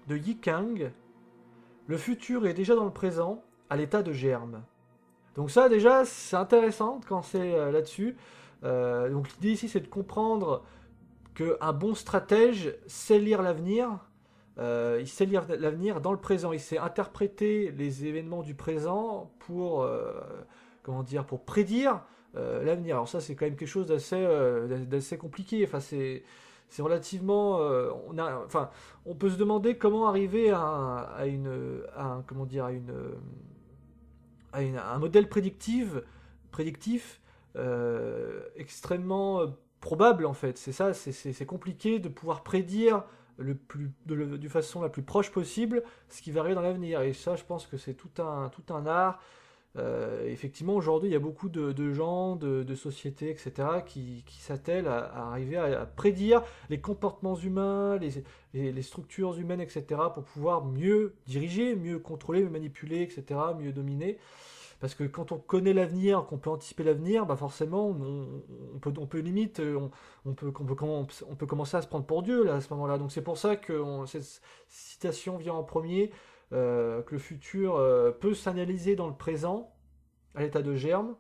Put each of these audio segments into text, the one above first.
de Yi Kang, le futur est déjà dans le présent, à l'état de germe. Donc ça déjà c'est intéressant quand c'est là-dessus. Donc l'idée ici c'est de comprendre qu'un bon stratège sait lire l'avenir. Il sait lire l'avenir dans le présent. Il sait interpréter les événements du présent pour, comment dire, pour prédire l'avenir. Alors ça, c'est quand même quelque chose d'assez compliqué. Enfin, c'est relativement, enfin, on peut se demander comment arriver comment dire, à un modèle prédictif extrêmement probable en fait. C'est ça, c'est compliqué de pouvoir prédire de façon la plus proche possible ce qui va arriver dans l'avenir. Et ça, je pense que c'est tout un art. Effectivement, aujourd'hui, il y a beaucoup de gens, de sociétés, etc., qui s'attellent à arriver à prédire les comportements humains, les structures humaines, etc., pour pouvoir mieux diriger, mieux contrôler, mieux manipuler, etc., mieux dominer. Parce que quand on connaît l'avenir, qu'on peut anticiper l'avenir, bah forcément, on peut limite, on peut commencer à se prendre pour Dieu là, à ce moment-là. Donc c'est pour ça que cette citation vient en premier, que le futur peut s'analyser dans le présent, à l'état de germe,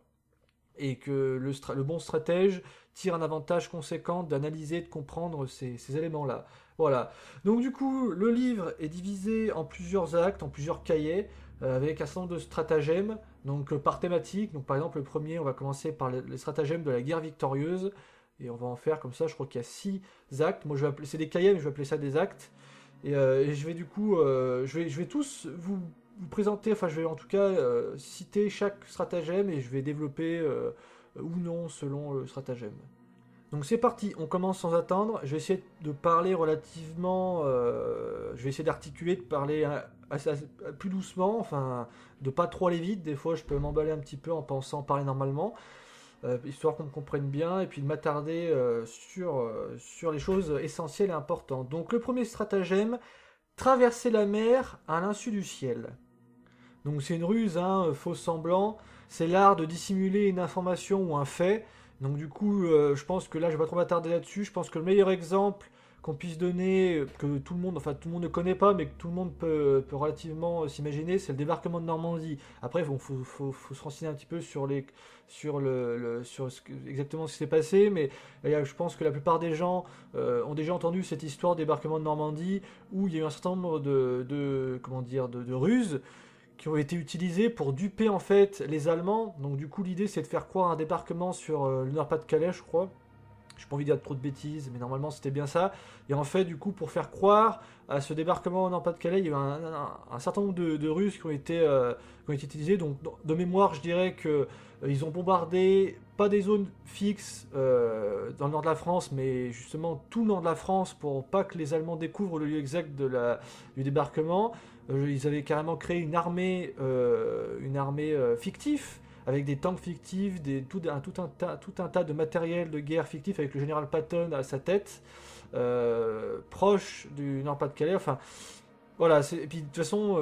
et que le bon stratège tire un avantage conséquent d'analyser, de comprendre ces éléments-là. Voilà. Donc du coup, le livre est divisé en plusieurs actes, en plusieurs cahiers, avec un certain nombre de stratagèmes, donc par thématique. Donc par exemple, le premier, on va commencer par les stratagèmes de la guerre victorieuse, et on va en faire comme ça, je crois qu'il y a 6 actes. Moi, c'est des cahiers, mais je vais appeler ça des actes. Et je vais du coup, je vais tous vous présenter, enfin je vais en tout cas citer chaque stratagème et je vais développer ou non selon le stratagème. Donc c'est parti, on commence sans attendre. Je vais essayer de parler relativement, je vais essayer d'articuler, de parler plus doucement, enfin de pas trop aller vite. Des fois je peux m'emballer un petit peu en pensant parler normalement, histoire qu'on me comprenne bien et puis de m'attarder sur les choses essentielles et importantes. Donc le premier stratagème, traverser la mer à l'insu du ciel. Donc c'est une ruse, hein, faux semblant. C'est l'art de dissimuler une information ou un fait. Donc du coup, je pense que là, je vais pas trop m'attarder là-dessus. Je pense que le meilleur exemple qu'on puisse donner, que tout le monde, enfin tout le monde ne connaît pas, mais que tout le monde peut relativement s'imaginer, c'est le débarquement de Normandie. Après, bon, faut se renseigner un petit peu sur exactement ce qui s'est passé, mais je pense que la plupart des gens ont déjà entendu cette histoire de débarquement de Normandie, où il y a eu un certain nombre comment dire, de ruses qui ont été utilisés pour duper en fait les Allemands. Donc du coup l'idée c'est de faire croire un débarquement sur le Nord-Pas-de-Calais, je crois. J'ai pas envie de dire trop de bêtises, mais normalement c'était bien ça. Et en fait, du coup, pour faire croire à ce débarquement au Nord-Pas-de-Calais, il y a eu un certain nombre de Russes qui ont été utilisés. Donc, de mémoire, je dirais que ils ont bombardé pas des zones fixes dans le nord de la France, mais justement tout le nord de la France pour pas que les Allemands découvrent le lieu exact du débarquement. Ils avaient carrément créé une armée fictive avec des tanks fictifs, tout un tas de matériel de guerre fictif avec le général Patton à sa tête, proche du Nord-Pas-de-Calais. Enfin, voilà. Et puis de toute façon,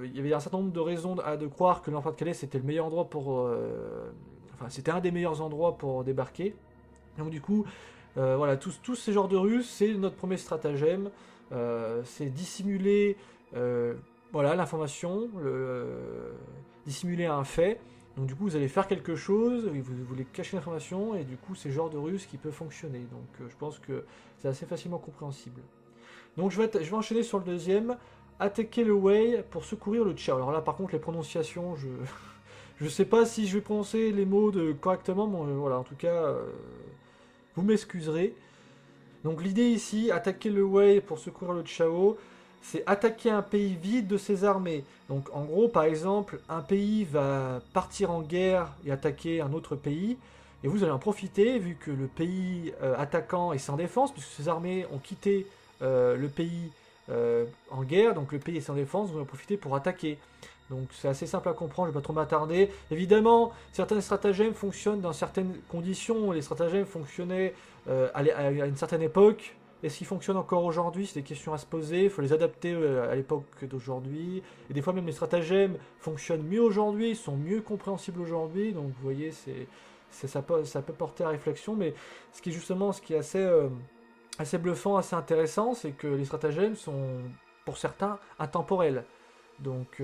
il y avait un certain nombre de raisons de croire que le Nord-Pas-de-Calais c'était le meilleur endroit enfin, c'était un des meilleurs endroits pour débarquer. Donc du coup, voilà, tous ces genres de ruses, c'est notre premier stratagème. C'est dissimuler, voilà, l'information, dissimuler un fait. Donc du coup, vous allez faire quelque chose, vous voulez cacher l'information, et du coup, c'est le genre de ruse qui peut fonctionner. Donc je pense que c'est assez facilement compréhensible. Donc je vais enchaîner sur le deuxième. Attaquer le Wei pour secourir le Chao. Alors là, par contre, les prononciations, je sais pas si je vais prononcer les mots correctement, mais voilà, en tout cas, vous m'excuserez. Donc l'idée ici, attaquer le Wei pour secourir le Chao, c'est attaquer un pays vide de ses armées. Donc en gros, par exemple, un pays va partir en guerre et attaquer un autre pays, et vous allez en profiter, vu que le pays attaquant est sans défense, puisque ses armées ont quitté le pays en guerre, donc le pays est sans défense, vous allez en profiter pour attaquer. Donc c'est assez simple à comprendre, je ne vais pas trop m'attarder. Évidemment, certains stratagèmes fonctionnent dans certaines conditions. Les stratagèmes fonctionnaient à une certaine époque. Est-ce qu'ils fonctionnent encore aujourd'hui? C'est des questions à se poser. Il faut les adapter à l'époque d'aujourd'hui. Et des fois même les stratagèmes fonctionnent mieux aujourd'hui, sont mieux compréhensibles aujourd'hui. Donc vous voyez, ça peut porter à réflexion. Mais ce qui est assez bluffant, assez intéressant, c'est que les stratagèmes sont pour certains, intemporel. Donc,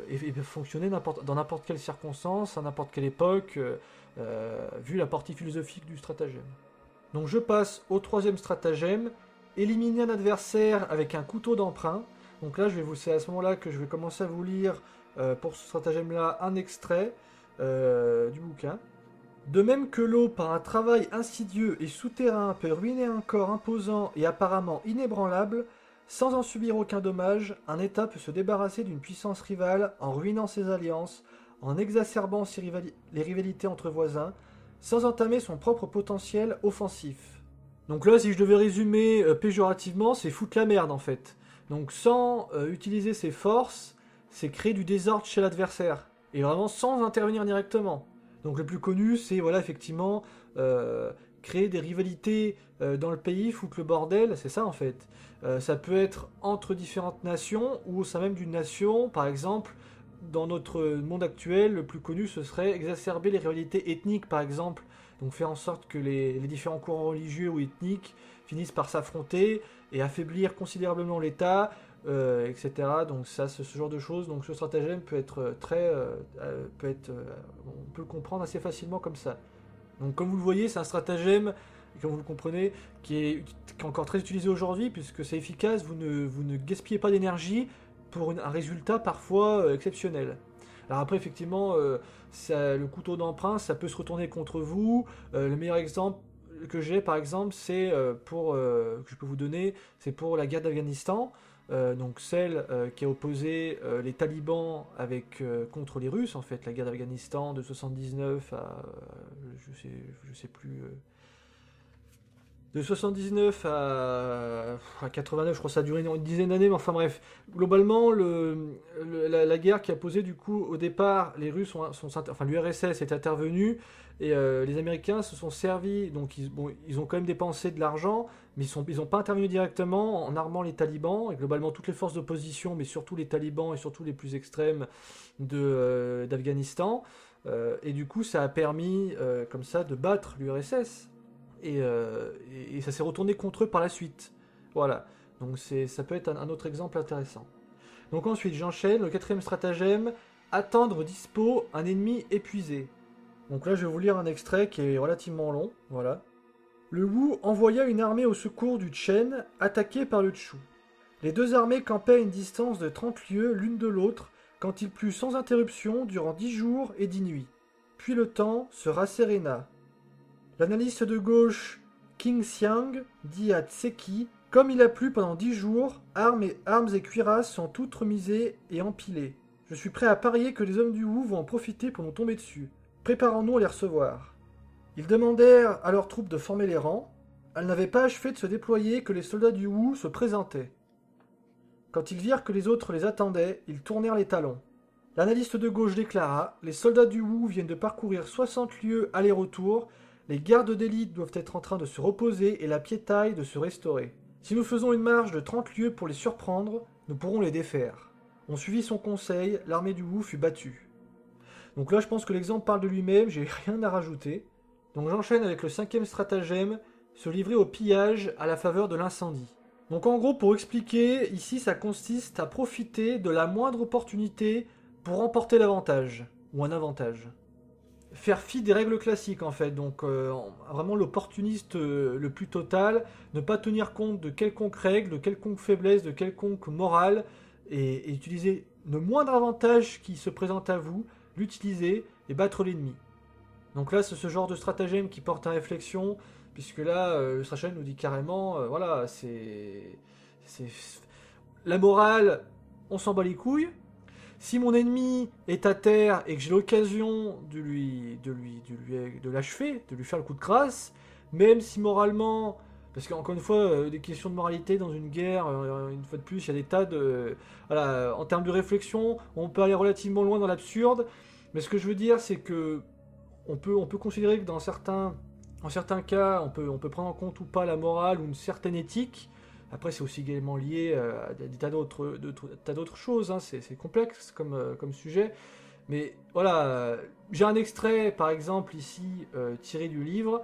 et peut fonctionner dans n'importe quelle circonstance, à n'importe quelle époque, vu la partie philosophique du stratagème. Donc je passe au troisième stratagème, éliminer un adversaire avec un couteau d'emprunt. Donc là, c'est à ce moment-là que je vais commencer à vous lire, pour ce stratagème-là, un extrait du bouquin. De même que l'eau, par un travail insidieux et souterrain, peut ruiner un corps imposant et apparemment inébranlable, sans en subir aucun dommage, un État peut se débarrasser d'une puissance rivale en ruinant ses alliances, en exacerbant les rivalités entre voisins, sans entamer son propre potentiel offensif. Donc là, si je devais résumer péjorativement, c'est foutre la merde en fait. Donc sans utiliser ses forces, c'est créer du désordre chez l'adversaire. Et vraiment sans intervenir directement. Donc le plus connu, c'est voilà effectivement créer des rivalités dans le pays, foutre le bordel, c'est ça en fait. Ça peut être entre différentes nations ou au sein même d'une nation, par exemple. Dans notre monde actuel, le plus connu, ce serait exacerber les rivalités ethniques, par exemple. Donc faire en sorte que les différents courants religieux ou ethniques finissent par s'affronter et affaiblir considérablement l'État, etc. Donc ça, ce genre de choses. Donc ce stratagème peut être on peut le comprendre assez facilement comme ça. Donc comme vous le voyez, c'est un stratagème, comme vous le comprenez, qui est encore très utilisé aujourd'hui, puisque c'est efficace, vous ne gaspillez pas d'énergie, pour un résultat parfois exceptionnel. Alors après, effectivement, le couteau d'emprunt, ça peut se retourner contre vous. Le meilleur exemple que j'ai, par exemple, c'est que je peux vous donner, c'est pour la guerre d'Afghanistan, donc celle qui a opposé les talibans contre les Russes, en fait, la guerre d'Afghanistan de 79 à... je sais plus... de 79 à 89, je crois que ça a duré une dizaine d'années, mais enfin bref. Globalement, la guerre qui a posé, du coup, au départ, les Russes enfin l'URSS est intervenu, et les Américains se sont servis, donc ils ont quand même dépensé de l'argent, mais ils n'ont pas intervenu directement en armant les talibans, et globalement toutes les forces d'opposition, mais surtout les talibans, et surtout les plus extrêmes d'Afghanistan. Et du coup, ça a permis, comme ça, de battre l'URSS. Et ça s'est retourné contre eux par la suite. Voilà. Donc ça peut être un autre exemple intéressant. Donc ensuite, j'enchaîne. Le quatrième stratagème, attendre dispo un ennemi épuisé. Donc là, je vais vous lire un extrait qui est relativement long. Voilà. Le Wu envoya une armée au secours du Chen, attaqué par le Chu. Les deux armées campaient à une distance de 30 lieues l'une de l'autre, quand il plut sans interruption durant 10 jours et 10 nuits. Puis le temps se rasséréna. L'analyste de gauche Qing Xiang dit à Tseki « Comme il a plu pendant 10 jours, armes et cuirasses sont toutes remisées et empilées. Je suis prêt à parier que les hommes du Wu vont en profiter pour nous tomber dessus. Préparons-nous à les recevoir. » Ils demandèrent à leurs troupes de former les rangs. Elles n'avaient pas achevé de se déployer que les soldats du Wu se présentaient. Quand ils virent que les autres les attendaient, ils tournèrent les talons. L'analyste de gauche déclara « Les soldats du Wu viennent de parcourir 60 lieues aller-retour. Les gardes d'élite doivent être en train de se reposer et la piétaille de se restaurer. Si nous faisons une marche de 30 lieues pour les surprendre, nous pourrons les défaire. » On suivit son conseil, l'armée du Wu fut battue. Donc là, je pense que l'exemple parle de lui-même, j'ai rien à rajouter. Donc j'enchaîne avec le cinquième stratagème, se livrer au pillage à la faveur de l'incendie. Donc en gros, pour expliquer, ici ça consiste à profiter de la moindre opportunité pour remporter l'avantage, ou un avantage. Faire fi des règles classiques en fait, donc vraiment l'opportuniste le plus total, ne pas tenir compte de quelconque règle, de quelconque faiblesse, de quelconque morale, et utiliser le moindre avantage qui se présente à vous, l'utiliser et battre l'ennemi. Donc là c'est ce genre de stratagème qui porte à réflexion, puisque là le stratagème nous dit carrément, voilà, c'est la morale, on s'en bat les couilles. Si mon ennemi est à terre et que j'ai l'occasion de l'achever, de lui faire le coup de grâce, même si moralement, parce qu'encore une fois, des questions de moralité dans une guerre, une fois de plus, il y a des tas de... Voilà, en termes de réflexion, on peut aller relativement loin dans l'absurde, mais ce que je veux dire, c'est que on peut considérer que dans certains cas, on peut prendre en compte ou pas la morale ou une certaine éthique. Après, c'est aussi également lié à des tas d'autres choses, hein. C'est complexe comme sujet. Mais voilà, j'ai un extrait, par exemple, ici, tiré du livre.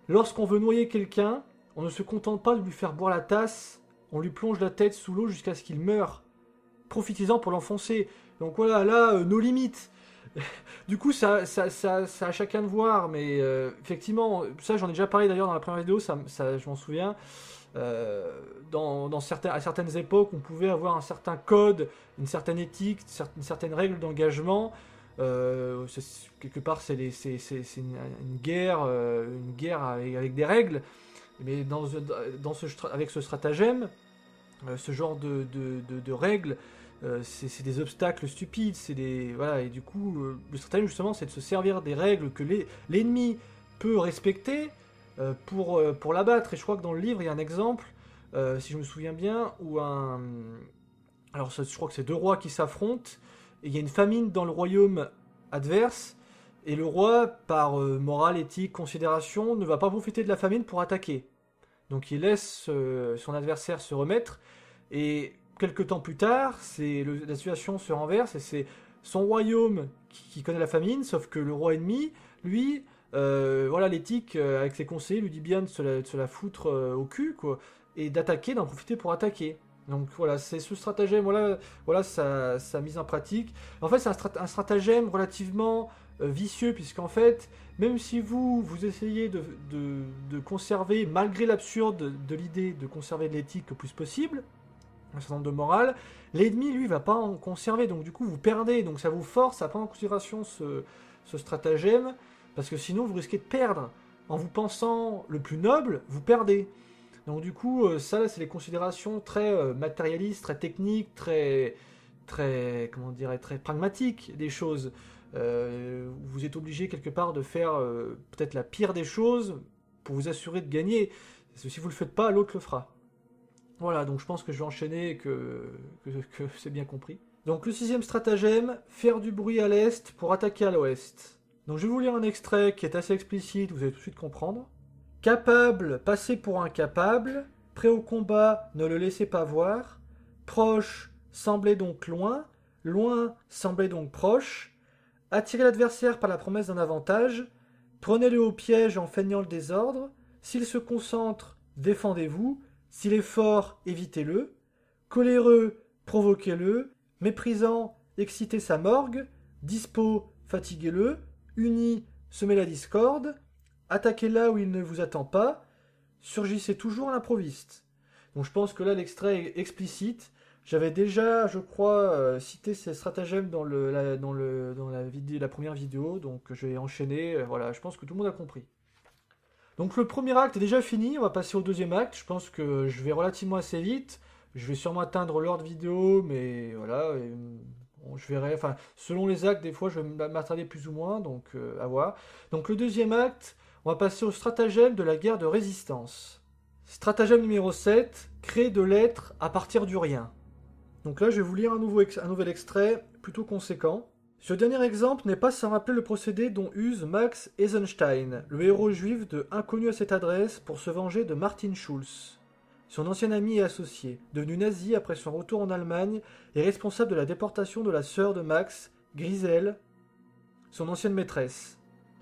Lorsqu'on veut noyer quelqu'un, on ne se contente pas de lui faire boire la tasse, on lui plonge la tête sous l'eau jusqu'à ce qu'il meure. Profitez-en pour l'enfoncer. Donc voilà, là, nos limites. Du coup, ça à chacun de voir, mais effectivement, ça j'en ai déjà parlé d'ailleurs dans la première vidéo, je m'en souviens. À certaines époques, on pouvait avoir un certain code, une certaine éthique, une certaine règle d'engagement. Quelque part, c'est une guerre avec des règles. Mais avec ce stratagème, ce genre de règles, c'est des obstacles stupides, voilà, et du coup, le stratagème justement, c'est de se servir des règles que l'ennemi peut respecter pour l'abattre. Et je crois que dans le livre, il y a un exemple, si je me souviens bien, où alors je crois que c'est deux rois qui s'affrontent, et il y a une famine dans le royaume adverse, et le roi, par morale, éthique, considération, ne va pas profiter de la famine pour attaquer. Donc il laisse son adversaire se remettre, et quelques temps plus tard, la situation se renverse, et c'est son royaume qui connaît la famine, sauf que le roi ennemi, lui, voilà, l'éthique, avec ses conseillers, lui dit bien de se la foutre au cul, quoi, et d'attaquer, d'en profiter pour attaquer. Donc voilà, c'est ce stratagème, voilà sa mise en pratique. En fait, c'est un stratagème relativement vicieux, puisqu'en fait, même si vous essayez de conserver, malgré l'absurde de l'idée de conserver de l'éthique le plus possible, un certain nombre de morale, l'ennemi, lui, va pas en conserver, donc du coup, vous perdez, donc ça vous force à prendre en considération ce stratagème, parce que sinon, vous risquez de perdre. En vous pensant le plus noble, vous perdez. Donc du coup, ça, là, c'est les considérations très matérialistes, très techniques, très pragmatiques des choses. Vous êtes obligé quelque part de faire peut-être la pire des choses pour vous assurer de gagner. Parce que si vous le faites pas, l'autre le fera. Voilà, donc je pense que je vais enchaîner et que c'est bien compris. Donc le 6e stratagème, faire du bruit à l'est pour attaquer à l'ouest. Donc je vais vous lire un extrait qui est assez explicite, vous allez tout de suite comprendre. Capable, passez pour incapable. Prêt au combat, ne le laissez pas voir. Proche, semblez donc loin. Loin, semblez donc proche. Attirez l'adversaire par la promesse d'un avantage. Prenez-le au piège en feignant le désordre. S'il se concentre, défendez-vous. S'il est fort, évitez-le. Coléreux, provoquez-le. Méprisant, excitez sa morgue. Dispo, fatiguez-le. Uni, semez la discorde. Attaquez là où il ne vous attend pas. Surgissez toujours à l'improviste. Donc je pense que là l'extrait est explicite. J'avais déjà, je crois, cité ces stratagèmes dans la première vidéo, donc je vais enchaîner. Voilà, je pense que tout le monde a compris. Donc le premier acte est déjà fini, on va passer au deuxième acte. Je pense que je vais relativement assez vite. Je vais sûrement atteindre l'heure de vidéo, mais voilà, je verrai. Enfin, selon les actes, des fois, je vais m'attarder plus ou moins, donc à voir. Donc le deuxième acte, on va passer au stratagème de la guerre de résistance. Stratagème numéro 7, créer de l'être à partir du rien. Donc là, je vais vous lire un nouvel extrait plutôt conséquent. Ce dernier exemple n'est pas sans rappeler le procédé dont use Max Eisenstein, le héros juif de Inconnu à cette adresse, pour se venger de Martin Schulz. Son ancien ami et associé, devenu nazi après son retour en Allemagne, est responsable de la déportation de la sœur de Max, Grisel, son ancienne maîtresse.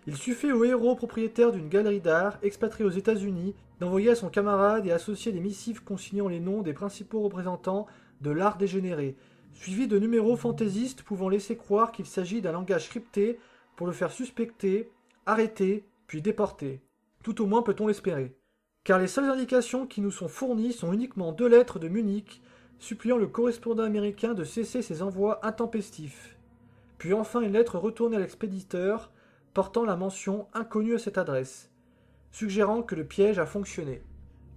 Il suffit au héros propriétaire d'une galerie d'art, expatrié aux États-Unis, d'envoyer à son camarade et associé des missives consignant les noms des principaux représentants de l'art dégénéré, suivis de numéros fantaisistes pouvant laisser croire qu'il s'agit d'un langage crypté pour le faire suspecter, arrêter, puis déporter. Tout au moins peut-on l'espérer. Car les seules indications qui nous sont fournies sont uniquement 2 lettres de Munich, suppliant le correspondant américain de cesser ses envois intempestifs. Puis enfin une lettre retournée à l'expéditeur, portant la mention « Inconnu à cette adresse », suggérant que le piège a fonctionné.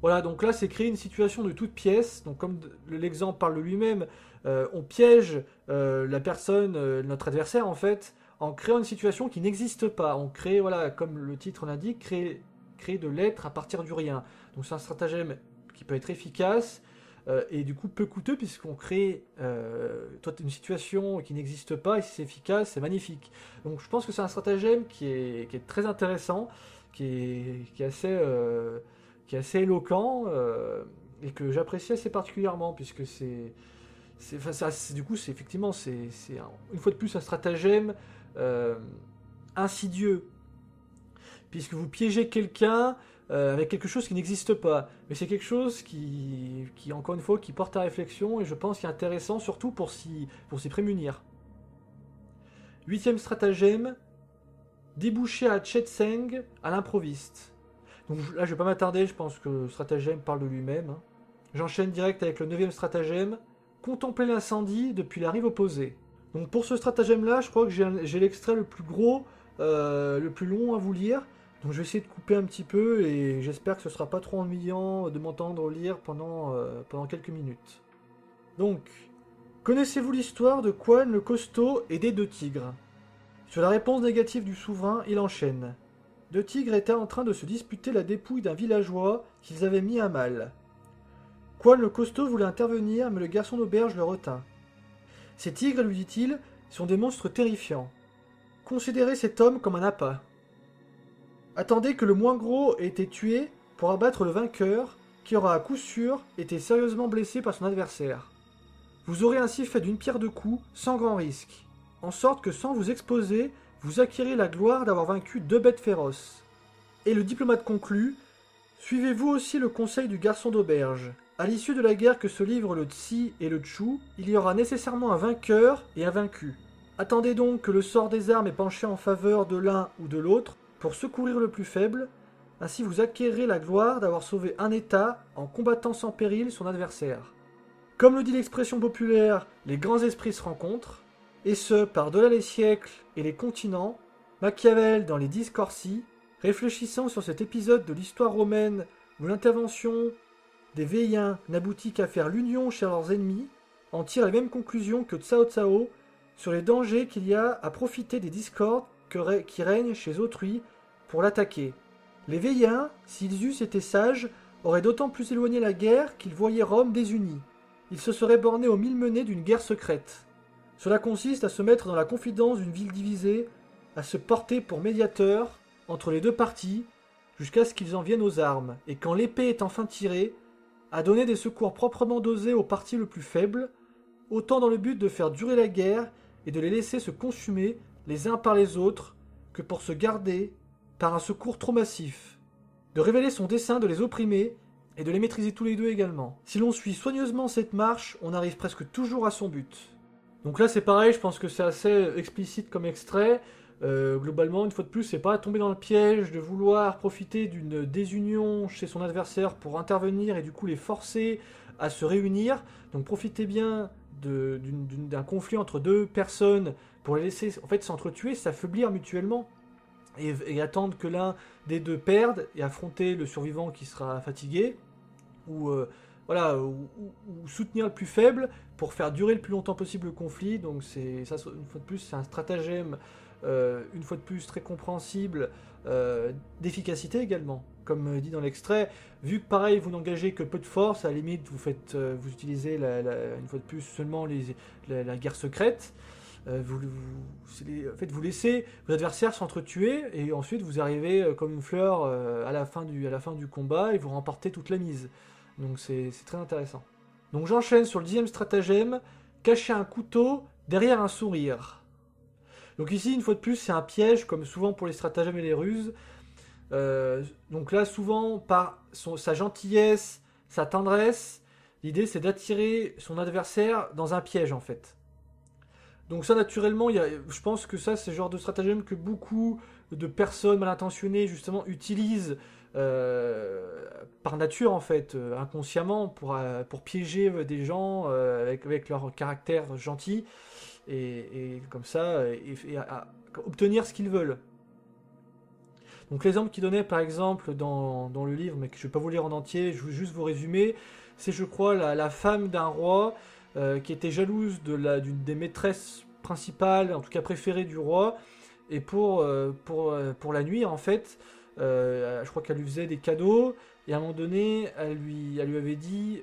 Voilà, donc là c'est créer une situation de toute pièce, donc comme l'exemple parle de lui-même, on piège la personne, notre adversaire en fait, en créant une situation qui n'existe pas. On crée, voilà, comme le titre l'indique, créer de l'être à partir du rien. Donc c'est un stratagème qui peut être efficace, et du coup peu coûteux, puisqu'on crée une situation qui n'existe pas, et si c'est efficace, c'est magnifique. Donc je pense que c'est un stratagème qui est très intéressant, qui est assez éloquent, et que j'apprécie assez particulièrement, puisque du coup, c'est effectivement, une fois de plus un stratagème insidieux, puisque vous piégez quelqu'un avec quelque chose qui n'existe pas. Mais c'est quelque chose qui, encore une fois, qui porte à réflexion et je pense qu'il est intéressant surtout pour s'y prémunir. 8e stratagème, déboucher à Chetseng à l'improviste. Donc là je vais pas m'attarder, je pense que le stratagème parle de lui-même. Hein. J'enchaîne direct avec le 9e stratagème, contempler l'incendie depuis la rive opposée. Donc pour ce stratagème là, je crois que j'ai l'extrait le plus gros, le plus long à vous lire. Donc je vais essayer de couper un petit peu et j'espère que ce sera pas trop ennuyant de m'entendre lire pendant quelques minutes. Donc, connaissez-vous l'histoire de Quan le Costaud et des 2 tigres? Sur la réponse négative du souverain, il enchaîne. 2 tigres étaient en train de se disputer la dépouille d'un villageois qu'ils avaient mis à mal. Quan le Costaud voulait intervenir, mais le garçon d'auberge le retint. Ces tigres, lui dit-il, sont des monstres terrifiants. Considérez cet homme comme un appât. Attendez que le moins gros ait été tué pour abattre le vainqueur, qui aura à coup sûr été sérieusement blessé par son adversaire. Vous aurez ainsi fait d'une pierre 2 coups, sans grand risque, en sorte que sans vous exposer, vous acquérez la gloire d'avoir vaincu 2 bêtes féroces. Et le diplomate conclut, suivez-vous aussi le conseil du garçon d'auberge. À l'issue de la guerre que se livrent le Tsi et le Tchou, il y aura nécessairement un vainqueur et un vaincu. Attendez donc que le sort des armes ait penché en faveur de l'un ou de l'autre, pour secourir le plus faible, ainsi vous acquérerez la gloire d'avoir sauvé un État en combattant sans péril son adversaire. Comme le dit l'expression populaire, les grands esprits se rencontrent, et ce, par-delà les siècles et les continents, Machiavel dans les 10 Corsi, réfléchissant sur cet épisode de l'histoire romaine où l'intervention des Véiens n'aboutit qu'à faire l'union chez leurs ennemis, en tire les mêmes conclusions que Cao Cao sur les dangers qu'il y a à profiter des discordes qui règnent chez autrui pour l'attaquer. Les Véiens, s'ils eussent été sages, auraient d'autant plus éloigné la guerre qu'ils voyaient Rome désunie. Ils se seraient bornés aux 1000 menées d'une guerre secrète. Cela consiste à se mettre dans la confidence d'une ville divisée, à se porter pour médiateur entre les 2 parties, jusqu'à ce qu'ils en viennent aux armes, et quand l'épée est enfin tirée, à donner des secours proprement dosés aux parties le plus faibles, autant dans le but de faire durer la guerre et de les laisser se consumer les uns par les autres, que pour se garder par un secours trop massif, de révéler son dessein de les opprimer et de les maîtriser tous les 2 également. Si l'on suit soigneusement cette marche, on arrive presque toujours à son but. Donc là c'est pareil, je pense que c'est assez explicite comme extrait. Globalement, une fois de plus, c'est pas tomber dans le piège de vouloir profiter d'une désunion chez son adversaire pour intervenir et du coup les forcer à se réunir. Donc profitez bien d'un conflit entre 2 personnes pour les laisser en fait s'entretuer, s'affaiblir mutuellement et attendre que l'un des 2 perde et affronter le survivant qui sera fatigué ou soutenir le plus faible pour faire durer le plus longtemps possible le conflit. Donc c'est ça, une fois de plus, c'est un stratagème une fois de plus très compréhensible, d'efficacité également. Comme dit dans l'extrait, vu que pareil vous n'engagez que peu de force, à la limite vous utilisez une fois de plus seulement la guerre secrète, vous laissez vos adversaires s'entretuer et ensuite vous arrivez comme une fleur à la fin du combat et vous remportez toute la mise. Donc c'est très intéressant. Donc j'enchaîne sur le 10e stratagème, cacher un couteau derrière un sourire. Donc ici, une fois de plus, c'est un piège, comme souvent pour les stratagèmes et les ruses. Donc là, souvent, par sa gentillesse, sa tendresse, l'idée c'est d'attirer son adversaire dans un piège, en fait. Donc ça, naturellement, je pense que ça, c'est le genre de stratagème que beaucoup de personnes mal intentionnées, justement, utilisent par nature, en fait, inconsciemment, pour piéger des gens avec leur caractère gentil. Et comme ça, à obtenir ce qu'ils veulent. Donc l'exemple qu'il donnait par exemple dans le livre, mais que je ne vais pas vous lire en entier, je vais juste vous résumer, c'est je crois la femme d'un roi qui était jalouse d'une des maîtresses principales, en tout cas préférées du roi, et pour la nuire en fait, je crois qu'elle lui faisait des cadeaux, et à un moment donné, elle lui avait dit,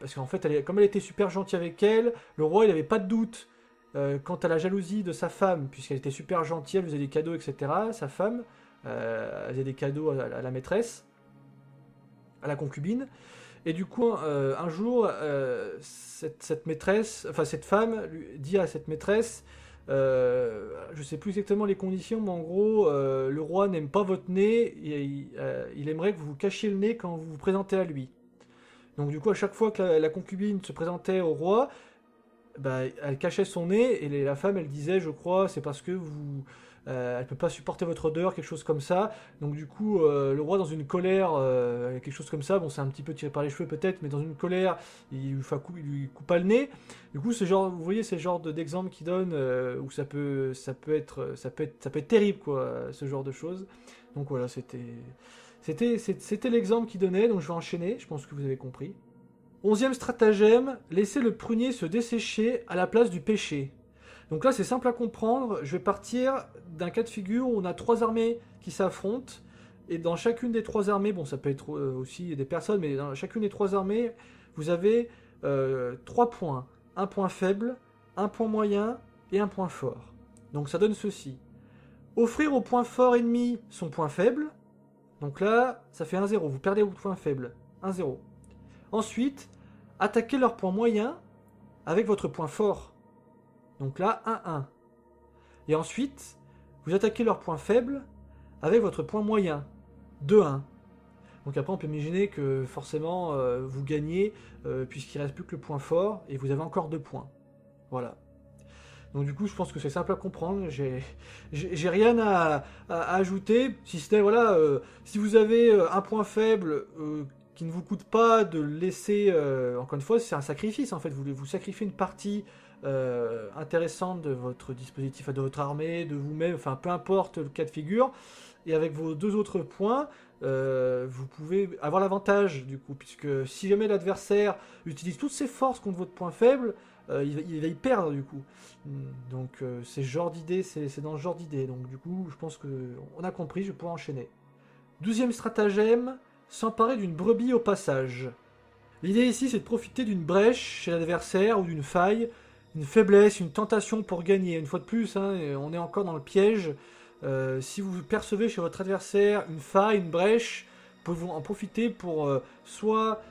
parce qu'en fait, comme elle était super gentille avec elle, le roi il n'avait pas de doute quant à la jalousie de sa femme, puisqu'elle était super gentille, elle faisait des cadeaux, etc. Sa femme, elle faisait des cadeaux à la maîtresse, à la concubine. Et du coup, un jour, cette maîtresse, enfin cette femme, lui dit à cette maîtresse, Je sais plus exactement les conditions, mais en gros, le roi n'aime pas votre nez, et il aimerait que vous vous cachiez le nez quand vous vous présentez à lui. Donc du coup, à chaque fois que la concubine se présentait au roi, bah, elle cachait son nez, et la femme, elle disait, je crois, c'est parce que elle peut pas supporter votre odeur, quelque chose comme ça. Donc du coup, le roi, dans une colère, quelque chose comme ça, bon, c'est un petit peu tiré par les cheveux peut-être, mais dans une colère, il lui coupe pas le nez. Du coup, vous voyez, c'est le genre d'exemple qu'il donne, où ça peut être terrible, quoi, ce genre de choses. Donc voilà, c'était l'exemple qu'il donnait, donc je vais enchaîner, je pense que vous avez compris. 11e stratagème, laisser le prunier se dessécher à la place du pêcher. Donc là, c'est simple à comprendre. Je vais partir d'un cas de figure où on a trois armées qui s'affrontent. Et dans chacune des trois armées, bon, ça peut être aussi des personnes, mais dans chacune des trois armées, vous avez 3 points. Un point faible, un point moyen et un point fort. Donc ça donne ceci. Offrir au point fort ennemi son point faible. Donc là, ça fait 1-0. Vous perdez votre point faible. 1-0. Ensuite, attaquer leur point moyen avec votre point fort. Donc là, 1-1. Et ensuite, vous attaquez leur point faible avec votre point moyen. 2-1. Donc après, on peut imaginer que forcément, vous gagnez, puisqu'il ne reste plus que le point fort, et vous avez encore 2 points. Voilà. Donc du coup, je pense que c'est simple à comprendre. J'ai rien à ajouter, si ce n'est, voilà, si vous avez un point faible qui ne vous coûte pas de le laisser, encore une fois, c'est un sacrifice, en fait. Vous sacrifiez une partie intéressante de votre dispositif, de votre armée, de vous-même, enfin, peu importe le cas de figure. Et avec vos 2 autres points, vous pouvez avoir l'avantage, du coup, puisque si jamais l'adversaire utilise toutes ses forces contre votre point faible, il va y perdre, du coup. Donc, c'est genre d'idée, c'est dans ce genre d'idée. Donc, du coup, je pense qu'on a compris, je vais pouvoir enchaîner. 12e stratagème, s'emparer d'une brebis au passage. L'idée ici, c'est de profiter d'une brèche chez l'adversaire ou d'une faille, une faiblesse, une tentation pour gagner. Une fois de plus, hein, on est encore dans le piège. Si vous percevez chez votre adversaire une faille, une brèche, vous pouvez en profiter pour soit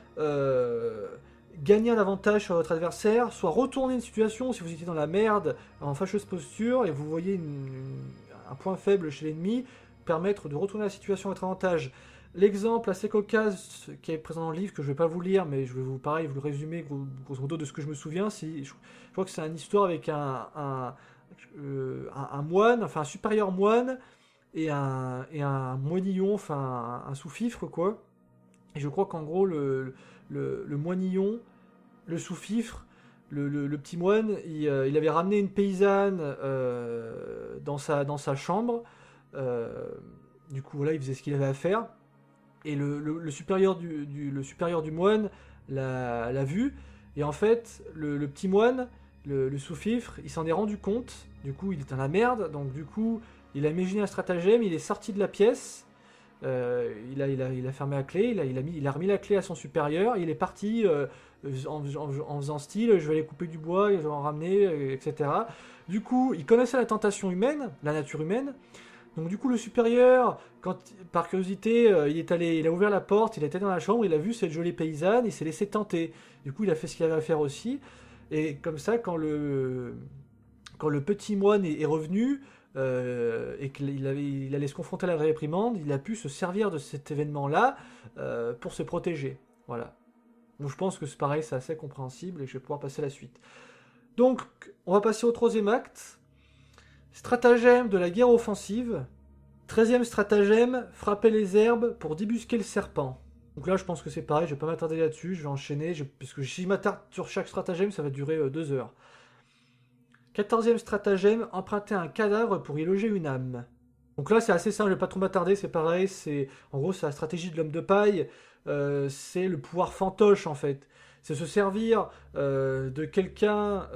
gagner un avantage sur votre adversaire, soit retourner une situation si vous étiez dans la merde, en fâcheuse posture, et vous voyez un point faible chez l'ennemi, permettre de retourner la situation à votre avantage. L'exemple assez cocasse qui est présent dans le livre, que je ne vais pas vous lire, mais je vais vous le résumer grosso modo de ce que je me souviens. Je crois que c'est une histoire avec un moine, enfin un supérieur moine, et un moinillon, enfin un sous-fifre, quoi. Et je crois qu'en gros, le moinillon, le sous-fifre, le petit moine, il avait ramené une paysanne dans sa chambre. Du coup, voilà, il faisait ce qu'il avait à faire. Et le supérieur du moine l'a vu. Et en fait, le petit moine, le sous-fifre, il s'en est rendu compte. Du coup, il est dans la merde. Donc, du coup, il a imaginé un stratagème. Il est sorti de la pièce. Il a fermé la clé. Il a remis la clé à son supérieur. Il est parti en faisant style, je vais aller couper du bois, je vais en ramener, etc. Du coup, il connaissait la tentation humaine, la nature humaine. Donc du coup, le supérieur, par curiosité, il a ouvert la porte, il était dans la chambre, il a vu cette jolie paysanne, il s'est laissé tenter. Du coup, il a fait ce qu'il avait à faire aussi. Et comme ça, quand le petit moine est revenu, et qu'il allait se confronter à la vraie réprimande, il a pu se servir de cet événement-là pour se protéger. Voilà. Donc je pense que c'est pareil, c'est assez compréhensible, et je vais pouvoir passer à la suite. Donc, on va passer au 3e acte. Stratagème de la guerre offensive. 13e stratagème, frapper les herbes pour débusquer le serpent. Donc là, je pense que c'est pareil, je vais pas m'attarder là-dessus, je vais enchaîner, parce que si je m'attarde sur chaque stratagème, ça va durer 2 heures. 14e stratagème, emprunter un cadavre pour y loger une âme. Donc là, c'est assez simple, je vais pas trop m'attarder, c'est pareil, en gros, c'est la stratégie de l'homme de paille, c'est le pouvoir fantoche, en fait. C'est se servir de quelqu'un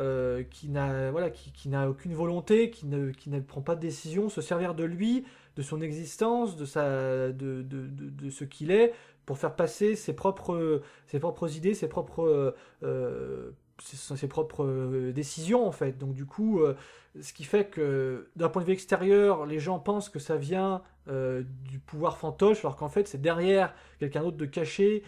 qui n'a aucune volonté, qui ne prend pas de décision, se servir de lui, de son existence, de ce qu'il est, pour faire passer ses propres idées, ses propres décisions, en fait. Donc du coup, ce qui fait que d'un point de vue extérieur, les gens pensent que ça vient du pouvoir fantoche, alors qu'en fait c'est derrière quelqu'un d'autre de caché,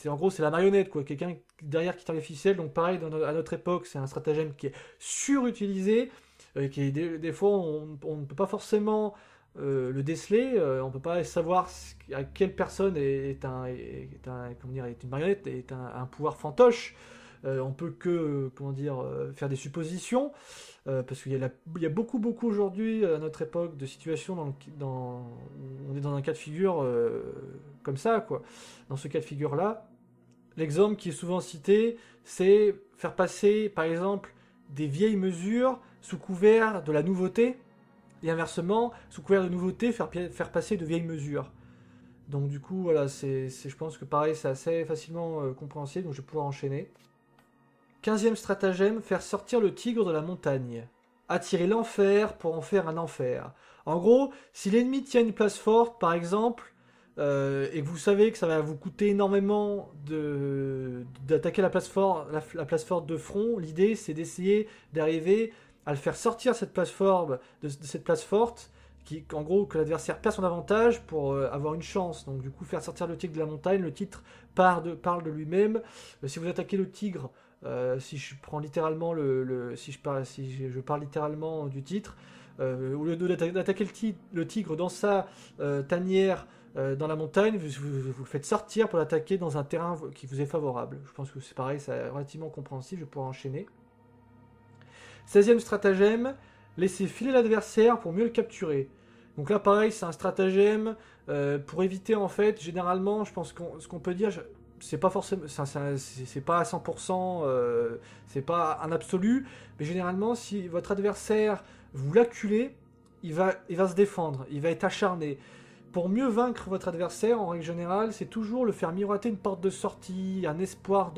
en gros c'est la marionnette, quoi, quelqu'un derrière qui tire les ficelles. Donc pareil, à notre époque, c'est un stratagème qui est surutilisé. des fois on ne peut pas forcément le déceler, on ne peut pas savoir à quelle personne comment dire, est une marionnette, est un pouvoir fantoche. On peut que comment dire, faire des suppositions, parce qu'il y a beaucoup aujourd'hui à notre époque de situations où on est dans un cas de figure comme ça, quoi. Dans ce cas de figure-là, l'exemple qui est souvent cité, c'est faire passer, par exemple, des vieilles mesures sous couvert de la nouveauté, et inversement, sous couvert de nouveauté, faire passer de vieilles mesures. Donc du coup, voilà, je pense que pareil, c'est assez facilement compréhensible, donc je vais pouvoir enchaîner. 15e stratagème, faire sortir le tigre de la montagne. Attirer l'enfer pour en faire un enfer. En gros, si l'ennemi tient une place forte, par exemple, et que vous savez que ça va vous coûter énormément d'attaquer la place forte de front, l'idée c'est d'essayer d'arriver à le faire sortir cette place forte, de cette place forte, en gros que l'adversaire perd son avantage pour avoir une chance. Donc du coup faire sortir le tigre de la montagne, le titre parle de lui-même. Si vous attaquez le tigre, si je prends littéralement si je parle littéralement du titre, au lieu d'attaquer le tigre dans sa tanière dans la montagne, vous le faites sortir pour l'attaquer dans un terrain qui vous est favorable. Je pense que c'est pareil, c'est relativement compréhensible, je vais pouvoir enchaîner. 16e stratagème, laisser filer l'adversaire pour mieux le capturer. Donc là pareil, c'est un stratagème pour éviter en fait, généralement, je pense ce qu'on peut dire, c'est pas forcément, c'est pas à 100%, c'est pas un absolu, mais généralement si votre adversaire vous l'acculez, il va se défendre, il va être acharné. Pour mieux vaincre votre adversaire, en règle générale, c'est toujours le faire miroiter une porte de sortie, un espoir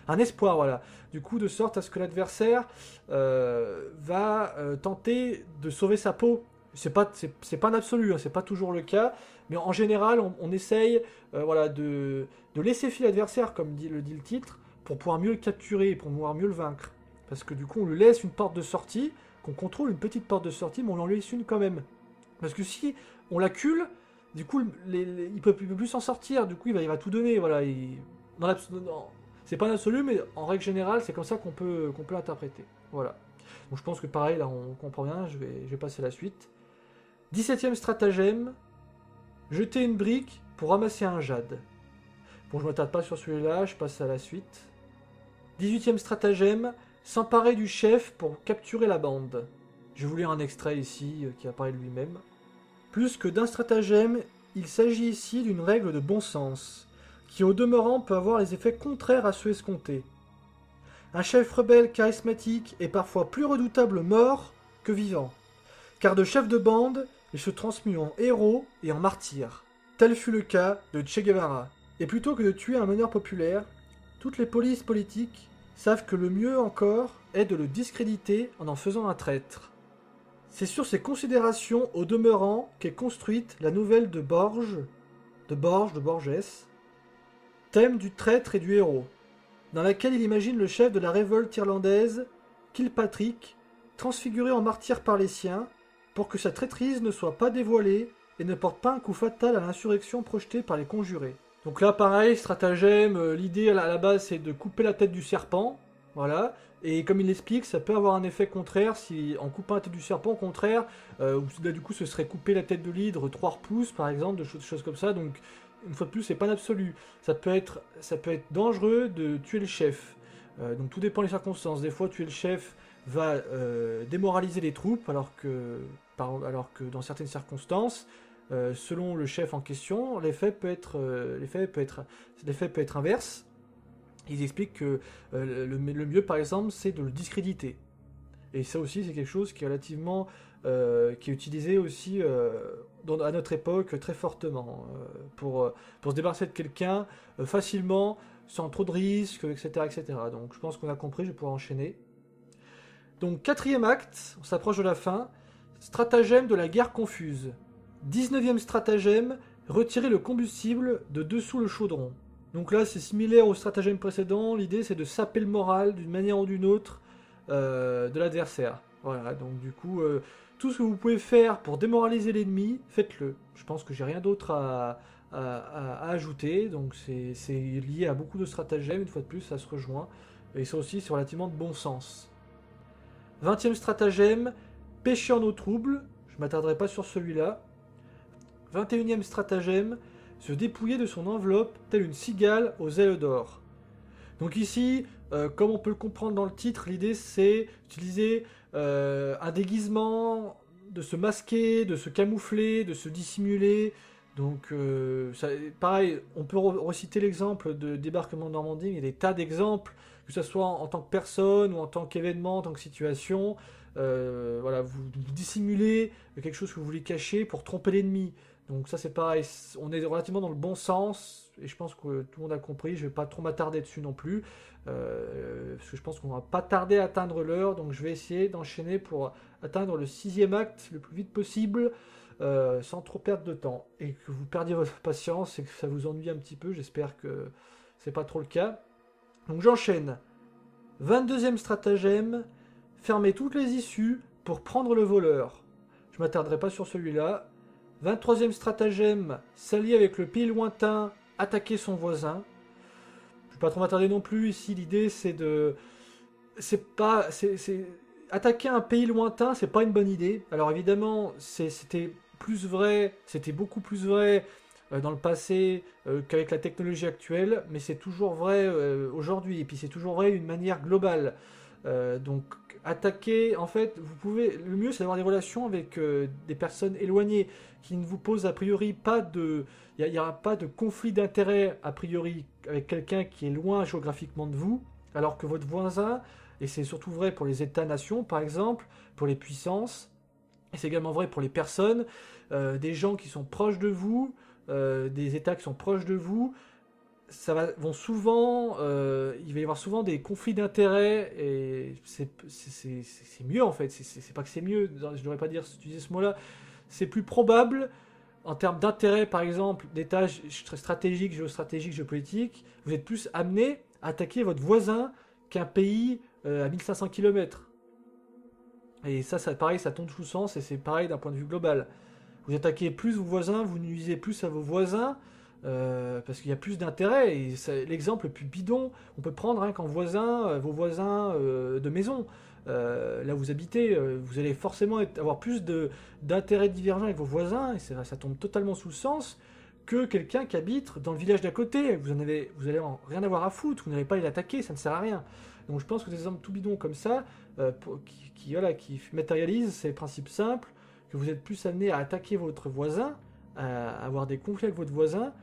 un espoir, voilà. Du coup, de sorte à ce que l'adversaire va tenter de sauver sa peau. C'est pas un absolu, hein, c'est pas toujours le cas, mais en général, on essaye, voilà, de laisser filer l'adversaire, comme le dit le titre, pour pouvoir mieux le capturer et pour pouvoir mieux le vaincre. Parce que du coup, on lui laisse une porte de sortie, qu'on contrôle une petite porte de sortie, mais on en laisse une quand même. Parce que si on l'accule, du coup, il peut plus s'en sortir. Du coup, il va tout donner. Voilà, c'est pas un absolu, mais en règle générale, c'est comme ça qu'on peut l'interpréter. Voilà. Donc je pense que pareil, là, on comprend bien. Je vais passer à la suite. 17e stratagème, jeter une brique pour ramasser un jade. Bon, je ne m'attarde pas sur celui-là, je passe à la suite. 18e stratagème, s'emparer du chef pour capturer la bande. Je vais vous lire un extrait ici qui apparaît de lui-même. Plus que d'un stratagème, il s'agit ici d'une règle de bon sens, qui au demeurant peut avoir les effets contraires à ceux escomptés. Un chef rebelle charismatique est parfois plus redoutable mort que vivant, car de chef de bande, il se transmue en héros et en martyr. Tel fut le cas de Che Guevara. Et plutôt que de tuer un meneur populaire, toutes les polices politiques savent que le mieux encore est de le discréditer en faisant un traître. C'est sur ces considérations au demeurant qu'est construite la nouvelle de Borges, thème du traître et du héros, dans laquelle il imagine le chef de la révolte irlandaise, Kilpatrick, transfiguré en martyr par les siens, pour que sa traîtrise ne soit pas dévoilée et ne porte pas un coup fatal à l'insurrection projetée par les conjurés. Donc là, pareil, stratagème, l'idée à la base c'est de couper la tête du serpent, voilà, et comme il l'explique, ça peut avoir un effet contraire, si en coupant la tête du serpent, au contraire, là du coup ce serait couper la tête de l'hydre 3 pouces par exemple, de choses comme ça, donc une fois de plus c'est pas l'absolu, ça peut être dangereux de tuer le chef, donc tout dépend des circonstances, des fois tuer le chef va démoraliser les troupes, alors que dans certaines circonstances, selon le chef en question, l'effet peut être inverse. Ils expliquent que le mieux, par exemple, c'est de le discréditer. Et ça aussi, c'est quelque chose qui est relativement, qui est utilisé aussi à notre époque très fortement pour se débarrasser de quelqu'un facilement, sans trop de risques, etc., etc. Donc, je pense qu'on a compris. Je vais pouvoir enchaîner. Donc, 4e acte, on s'approche de la fin. Stratagème de la guerre confuse. 19e stratagème, retirer le combustible de dessous le chaudron. Donc là, c'est similaire au stratagème précédent. L'idée, c'est de saper le moral d'une manière ou d'une autre de l'adversaire. Voilà, donc du coup, tout ce que vous pouvez faire pour démoraliser l'ennemi, faites-le. Je pense que j'ai rien d'autre à ajouter. Donc c'est lié à beaucoup de stratagèmes. Une fois de plus, ça se rejoint. Et ça aussi, c'est relativement de bon sens. 20e stratagème, pêcher en eau trouble. Je m'attarderai pas sur celui-là. 21e stratagème, se dépouiller de son enveloppe, telle une cigale aux ailes d'or. Donc ici, comme on peut le comprendre dans le titre, l'idée c'est d'utiliser un déguisement, de se masquer, de se camoufler, de se dissimuler. Donc pareil, on peut reciter l'exemple de débarquement de Normandie, il y a des tas d'exemples, que ce soit en tant que personne ou en tant qu'événement, en tant que situation. Voilà, vous dissimulez quelque chose que vous voulez cacher pour tromper l'ennemi. Donc ça c'est pareil, on est relativement dans le bon sens, et je pense que tout le monde a compris, je vais pas trop m'attarder dessus non plus, parce que je pense qu'on va pas tarder à atteindre l'heure, donc je vais essayer d'enchaîner pour atteindre le 6e acte le plus vite possible, sans trop perdre de temps, et que vous perdiez votre patience et que ça vous ennuie un petit peu, j'espère que c'est pas trop le cas. Donc j'enchaîne. 22e stratagème, fermer toutes les issues pour prendre le voleur. Je m'attarderai pas sur celui-là. 23e stratagème, s'allier avec le pays lointain, attaquer son voisin. Je ne vais pas trop m'attarder non plus, ici l'idée c'est de... Attaquer un pays lointain, c'est pas une bonne idée. Alors évidemment, c'était beaucoup plus vrai dans le passé qu'avec la technologie actuelle, mais c'est toujours vrai aujourd'hui, et puis c'est toujours vrai d'une manière globale. Donc attaquer, en fait, le mieux c'est d'avoir des relations avec des personnes éloignées qui ne vous posent a priori pas de, il n'y aura pas de conflit d'intérêt a priori avec quelqu'un qui est loin géographiquement de vous, alors que votre voisin, et c'est surtout vrai pour les États-nations par exemple, pour les puissances, et c'est également vrai pour les personnes, des gens qui sont proches de vous, des États qui sont proches de vous, il va y avoir souvent des conflits d'intérêts, et c'est mieux en fait, c'est pas que c'est mieux, je devrais pas utiliser ce mot-là, c'est plus probable en termes d'intérêt par exemple, d'état stratégique, géostratégique, géopolitique, vous êtes plus amené à attaquer votre voisin qu'un pays à 1500 km. Et ça pareil, ça tombe sous sens, et c'est pareil d'un point de vue global. Vous attaquez plus vos voisins, vous nuisez plus à vos voisins, parce qu'il y a plus d'intérêt, et l'exemple le plus bidon, on peut prendre qu'en voisin, vos voisins de maison, là où vous habitez, vous allez forcément avoir plus d'intérêts divergents avec vos voisins, et ça tombe totalement sous le sens, que quelqu'un qui habite dans le village d'à côté. Vous allez rien avoir à foutre, vous n'allez pas l'attaquer, ça ne sert à rien. Donc je pense que des exemples tout bidons comme ça, qui matérialisent ces principes simples, que vous êtes plus amené à attaquer votre voisin, à avoir des conflits avec votre voisin,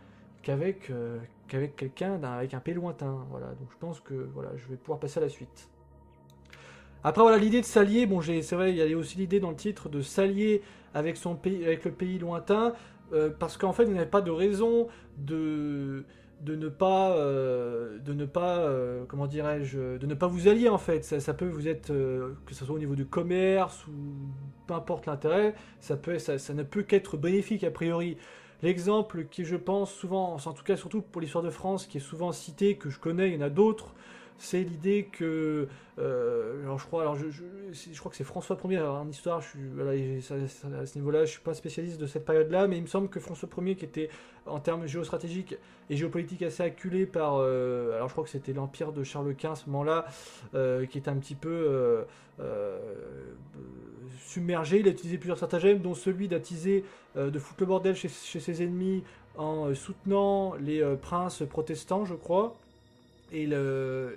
qu'avec quelqu'un avec un pays lointain. Voilà. Donc je pense que voilà, je vais pouvoir passer à la suite. Après voilà, l'idée de s'allier, bon c'est vrai, il y a aussi l'idée dans le titre de s'allier avec son pays, avec le pays lointain, parce qu'en fait vous n'avez pas de raison de ne pas comment dirais-je, de ne pas vous allier en fait. Ça peut vous être que ce soit au niveau du commerce ou peu importe l'intérêt, ça ne peut qu'être bénéfique a priori. L'exemple qui je pense souvent, en tout cas surtout pour l'histoire de France, qui est souvent cité, que je connais, il y en a d'autres, c'est l'idée que je crois que c'est François Ier en histoire, à ce niveau-là, je suis pas spécialiste de cette période-là, mais il me semble que François Ier, qui était en termes géostratégiques et géopolitiques assez acculé par, alors je crois que c'était l'empire de Charles Quint à ce moment-là, qui était un petit peu submergé. Il a utilisé plusieurs stratagèmes, dont celui d'attiser, de foutre le bordel chez ses ennemis en soutenant les princes protestants, je crois. Et le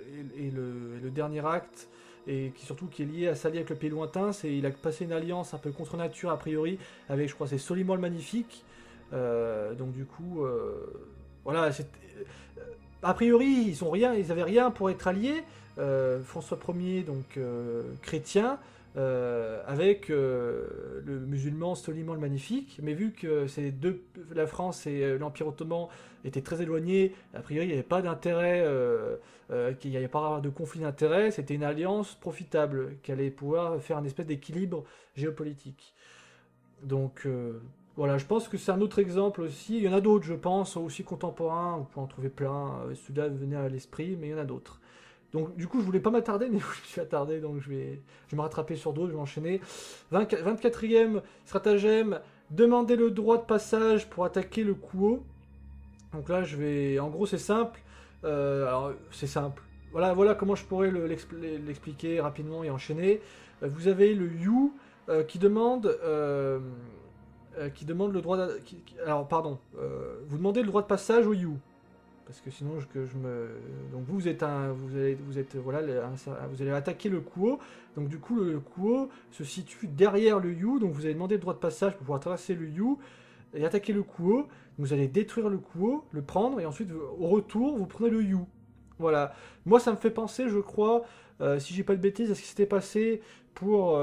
dernier acte, et qui est lié à s'allier avec le pays lointain, c'est il a passé une alliance un peu contre nature a priori avec, je crois, c'est Soliman le Magnifique. Donc du coup, voilà, a priori ils avaient rien pour être alliés. François Ier, donc chrétien, avec le musulman Soliman le Magnifique, mais vu que la France et l'Empire ottoman étaient très éloignés, a priori il n'y avait pas d'intérêt, qu'il n'y avait pas de conflit d'intérêt, c'était une alliance profitable qui allait pouvoir faire un espèce d'équilibre géopolitique. Donc voilà, je pense que c'est un autre exemple aussi. Il y en a d'autres, je pense, aussi contemporains, on peut en trouver plein, celui-là venait à l'esprit, mais il y en a d'autres. Donc du coup je voulais pas m'attarder, mais je me suis attardé, donc je vais me rattraper sur d'autres, je vais enchaîner. 24e stratagème, demander le droit de passage pour attaquer le Kuo. Donc là en gros c'est simple, alors c'est simple. Voilà comment je pourrais l'expliquer rapidement et enchaîner. vous avez le you qui demande le droit alors pardon, vous demandez le droit de passage au you. Parce que sinon donc vous êtes voilà vous allez attaquer le Kuo. Donc du coup le Kuo se situe derrière le you, donc vous allez demander le droit de passage pour pouvoir traverser le you et attaquer le Kuo. Vous allez détruire le Kuo, le prendre et ensuite au retour vous prenez le you. Voilà. Moi ça me fait penser, je crois, si j'ai pas de bêtises, à ce qui s'était passé pour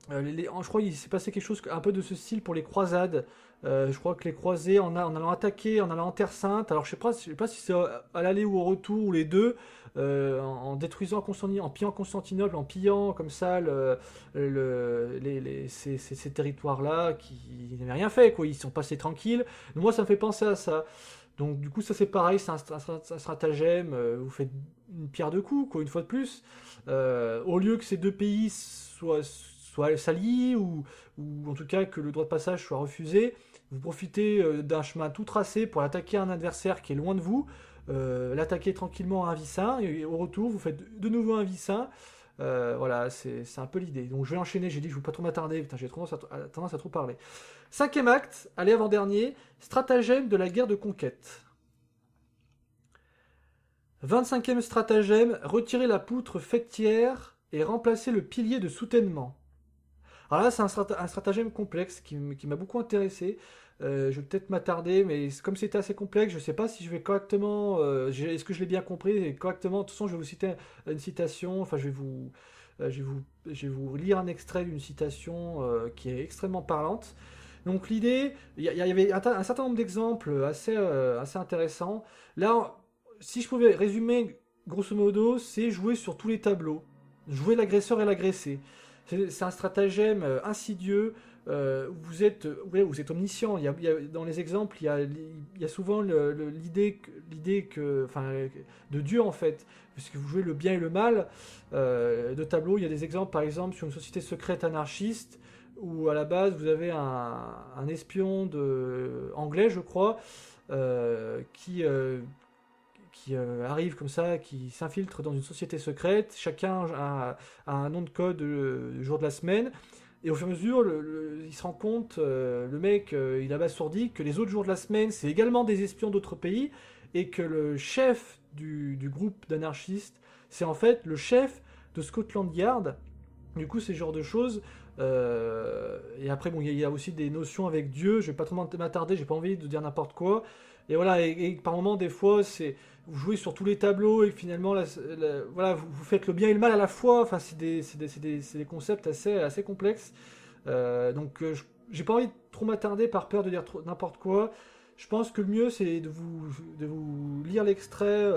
je crois qu'il s'est passé quelque chose un peu de ce style pour les croisades. Je crois que les croisés, en allant attaquer, en allant en Terre Sainte, alors je sais pas si c'est à l'aller ou au retour, ou les deux, en détruisant en pillant Constantinople, en pillant comme ça ces territoires-là qui n'avaient rien fait, quoi. Ils sont passés tranquilles. Moi, ça me fait penser à ça. Donc du coup, ça c'est pareil, c'est un stratagème, vous faites une pierre deux coups, quoi, une fois de plus. Au lieu que ces deux pays soient s'allient ou en tout cas que le droit de passage soit refusé, vous profitez d'un chemin tout tracé pour attaquer un adversaire qui est loin de vous, l'attaquer tranquillement à un vicin, et au retour vous faites de nouveau un vicin. Voilà, c'est un peu l'idée. Donc je vais enchaîner, j'ai dit que je ne veux pas trop m'attarder, putain, j'ai tendance à trop parler. 5e acte, allez avant-dernier, stratagème de la guerre de conquête. 25e stratagème, retirer la poutre faîtière et remplacer le pilier de soutènement. Alors là, c'est un stratagème complexe qui m'a beaucoup intéressé. Je vais peut-être m'attarder, mais comme c'était assez complexe, je ne sais pas si je vais correctement... est-ce que je l'ai bien compris et correctement? De toute façon, je vais vous citer une citation. Enfin, je vais vous lire un extrait d'une citation qui est extrêmement parlante. Donc l'idée, il y avait un certain nombre d'exemples assez intéressants. Là, si je pouvais résumer, grosso modo, c'est jouer sur tous les tableaux. Jouer l'agresseur et l'agressé. C'est un stratagème insidieux. Vous êtes omniscient. Dans les exemples, il y a souvent l'idée de Dieu en fait, puisque vous jouez le bien et le mal. De tableau, il y a des exemples, par exemple, sur une société secrète anarchiste où à la base vous avez un espion anglais, je crois, qui arrive comme ça, qui s'infiltre dans une société secrète. Chacun a un nom de code le jour de la semaine. Et au fur et à mesure, il se rend compte, le mec, il a abasourdi que les autres jours de la semaine, c'est également des espions d'autres pays, et que le chef du groupe d'anarchistes, c'est en fait le chef de Scotland Yard. Du coup, c'est ce genre de choses. Et après, bon, il y a aussi des notions avec Dieu. Je vais pas trop m'attarder, j'ai pas envie de dire n'importe quoi. Et voilà, et par moments, des fois, vous jouez sur tous les tableaux et finalement, voilà, vous faites le bien et le mal à la fois. Enfin, c'est des concepts assez complexes. Donc, j'ai pas envie de trop m'attarder par peur de dire n'importe quoi. Je pense que le mieux, c'est de vous lire l'extrait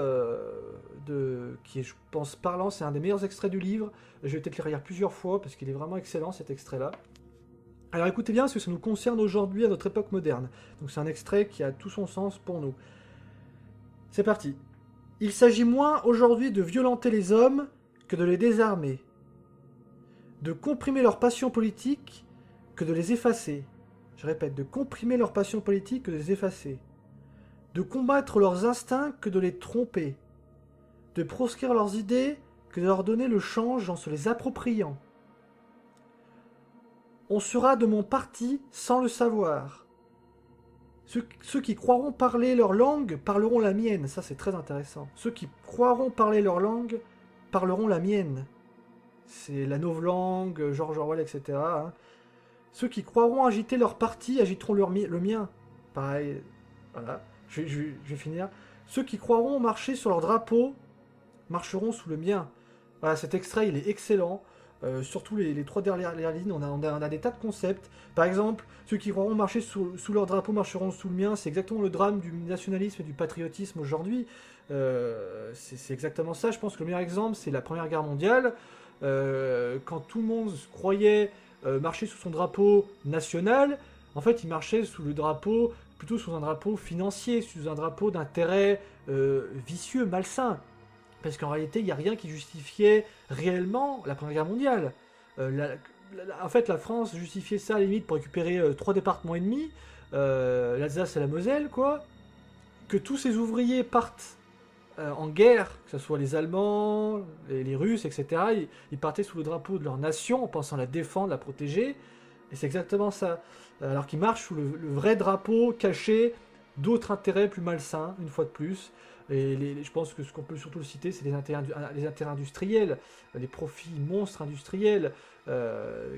qui est, je pense, parlant. C'est un des meilleurs extraits du livre. Je vais peut-être le relire plusieurs fois parce qu'il est vraiment excellent, cet extrait-là. Alors écoutez bien, parce que ça nous concerne aujourd'hui à notre époque moderne. Donc c'est un extrait qui a tout son sens pour nous. C'est parti. Il s'agit moins aujourd'hui de violenter les hommes que de les désarmer. De comprimer leurs passions politiques que de les effacer. Je répète, de comprimer leurs passions politiques que de les effacer. De combattre leurs instincts que de les tromper. De proscrire leurs idées que de leur donner le change en se les appropriant. On sera de mon parti sans le savoir. Ceux qui croiront parler leur langue parleront la mienne. Ça, c'est très intéressant. Ceux qui croiront parler leur langue parleront la mienne. C'est la novlangue, George Orwell, etc. Hein. Ceux qui croiront agiter leur parti agiteront le mien. Pareil. Voilà. Je vais finir. Ceux qui croiront marcher sur leur drapeau marcheront sous le mien. Voilà, cet extrait, il est excellent. Surtout les trois dernières lignes, on a des tas de concepts. Par exemple, ceux qui croiront marcher sous leur drapeau marcheront sous le mien. C'est exactement le drame du nationalisme et du patriotisme aujourd'hui. C'est exactement ça. Je pense que le meilleur exemple, c'est la Première Guerre mondiale. Quand tout le monde croyait marcher sous son drapeau national, en fait, il marchait plutôt sous un drapeau financier, sous un drapeau d'intérêt vicieux, malsain. Parce qu'en réalité, il n'y a rien qui justifiait réellement la Première Guerre mondiale. En fait, la France justifiait ça à la limite pour récupérer 3 départements et demi, l'Alsace et la Moselle, quoi. Que tous ces ouvriers partent en guerre, que ce soit les Allemands, les Russes, etc., ils partaient sous le drapeau de leur nation en pensant la défendre, la protéger. Et c'est exactement ça. Alors qu'ils marchent sous le vrai drapeau caché d'autres intérêts plus malsains, une fois de plus. Et je pense que ce qu'on peut surtout le citer, c'est les intérêts industriels, les profits monstres industriels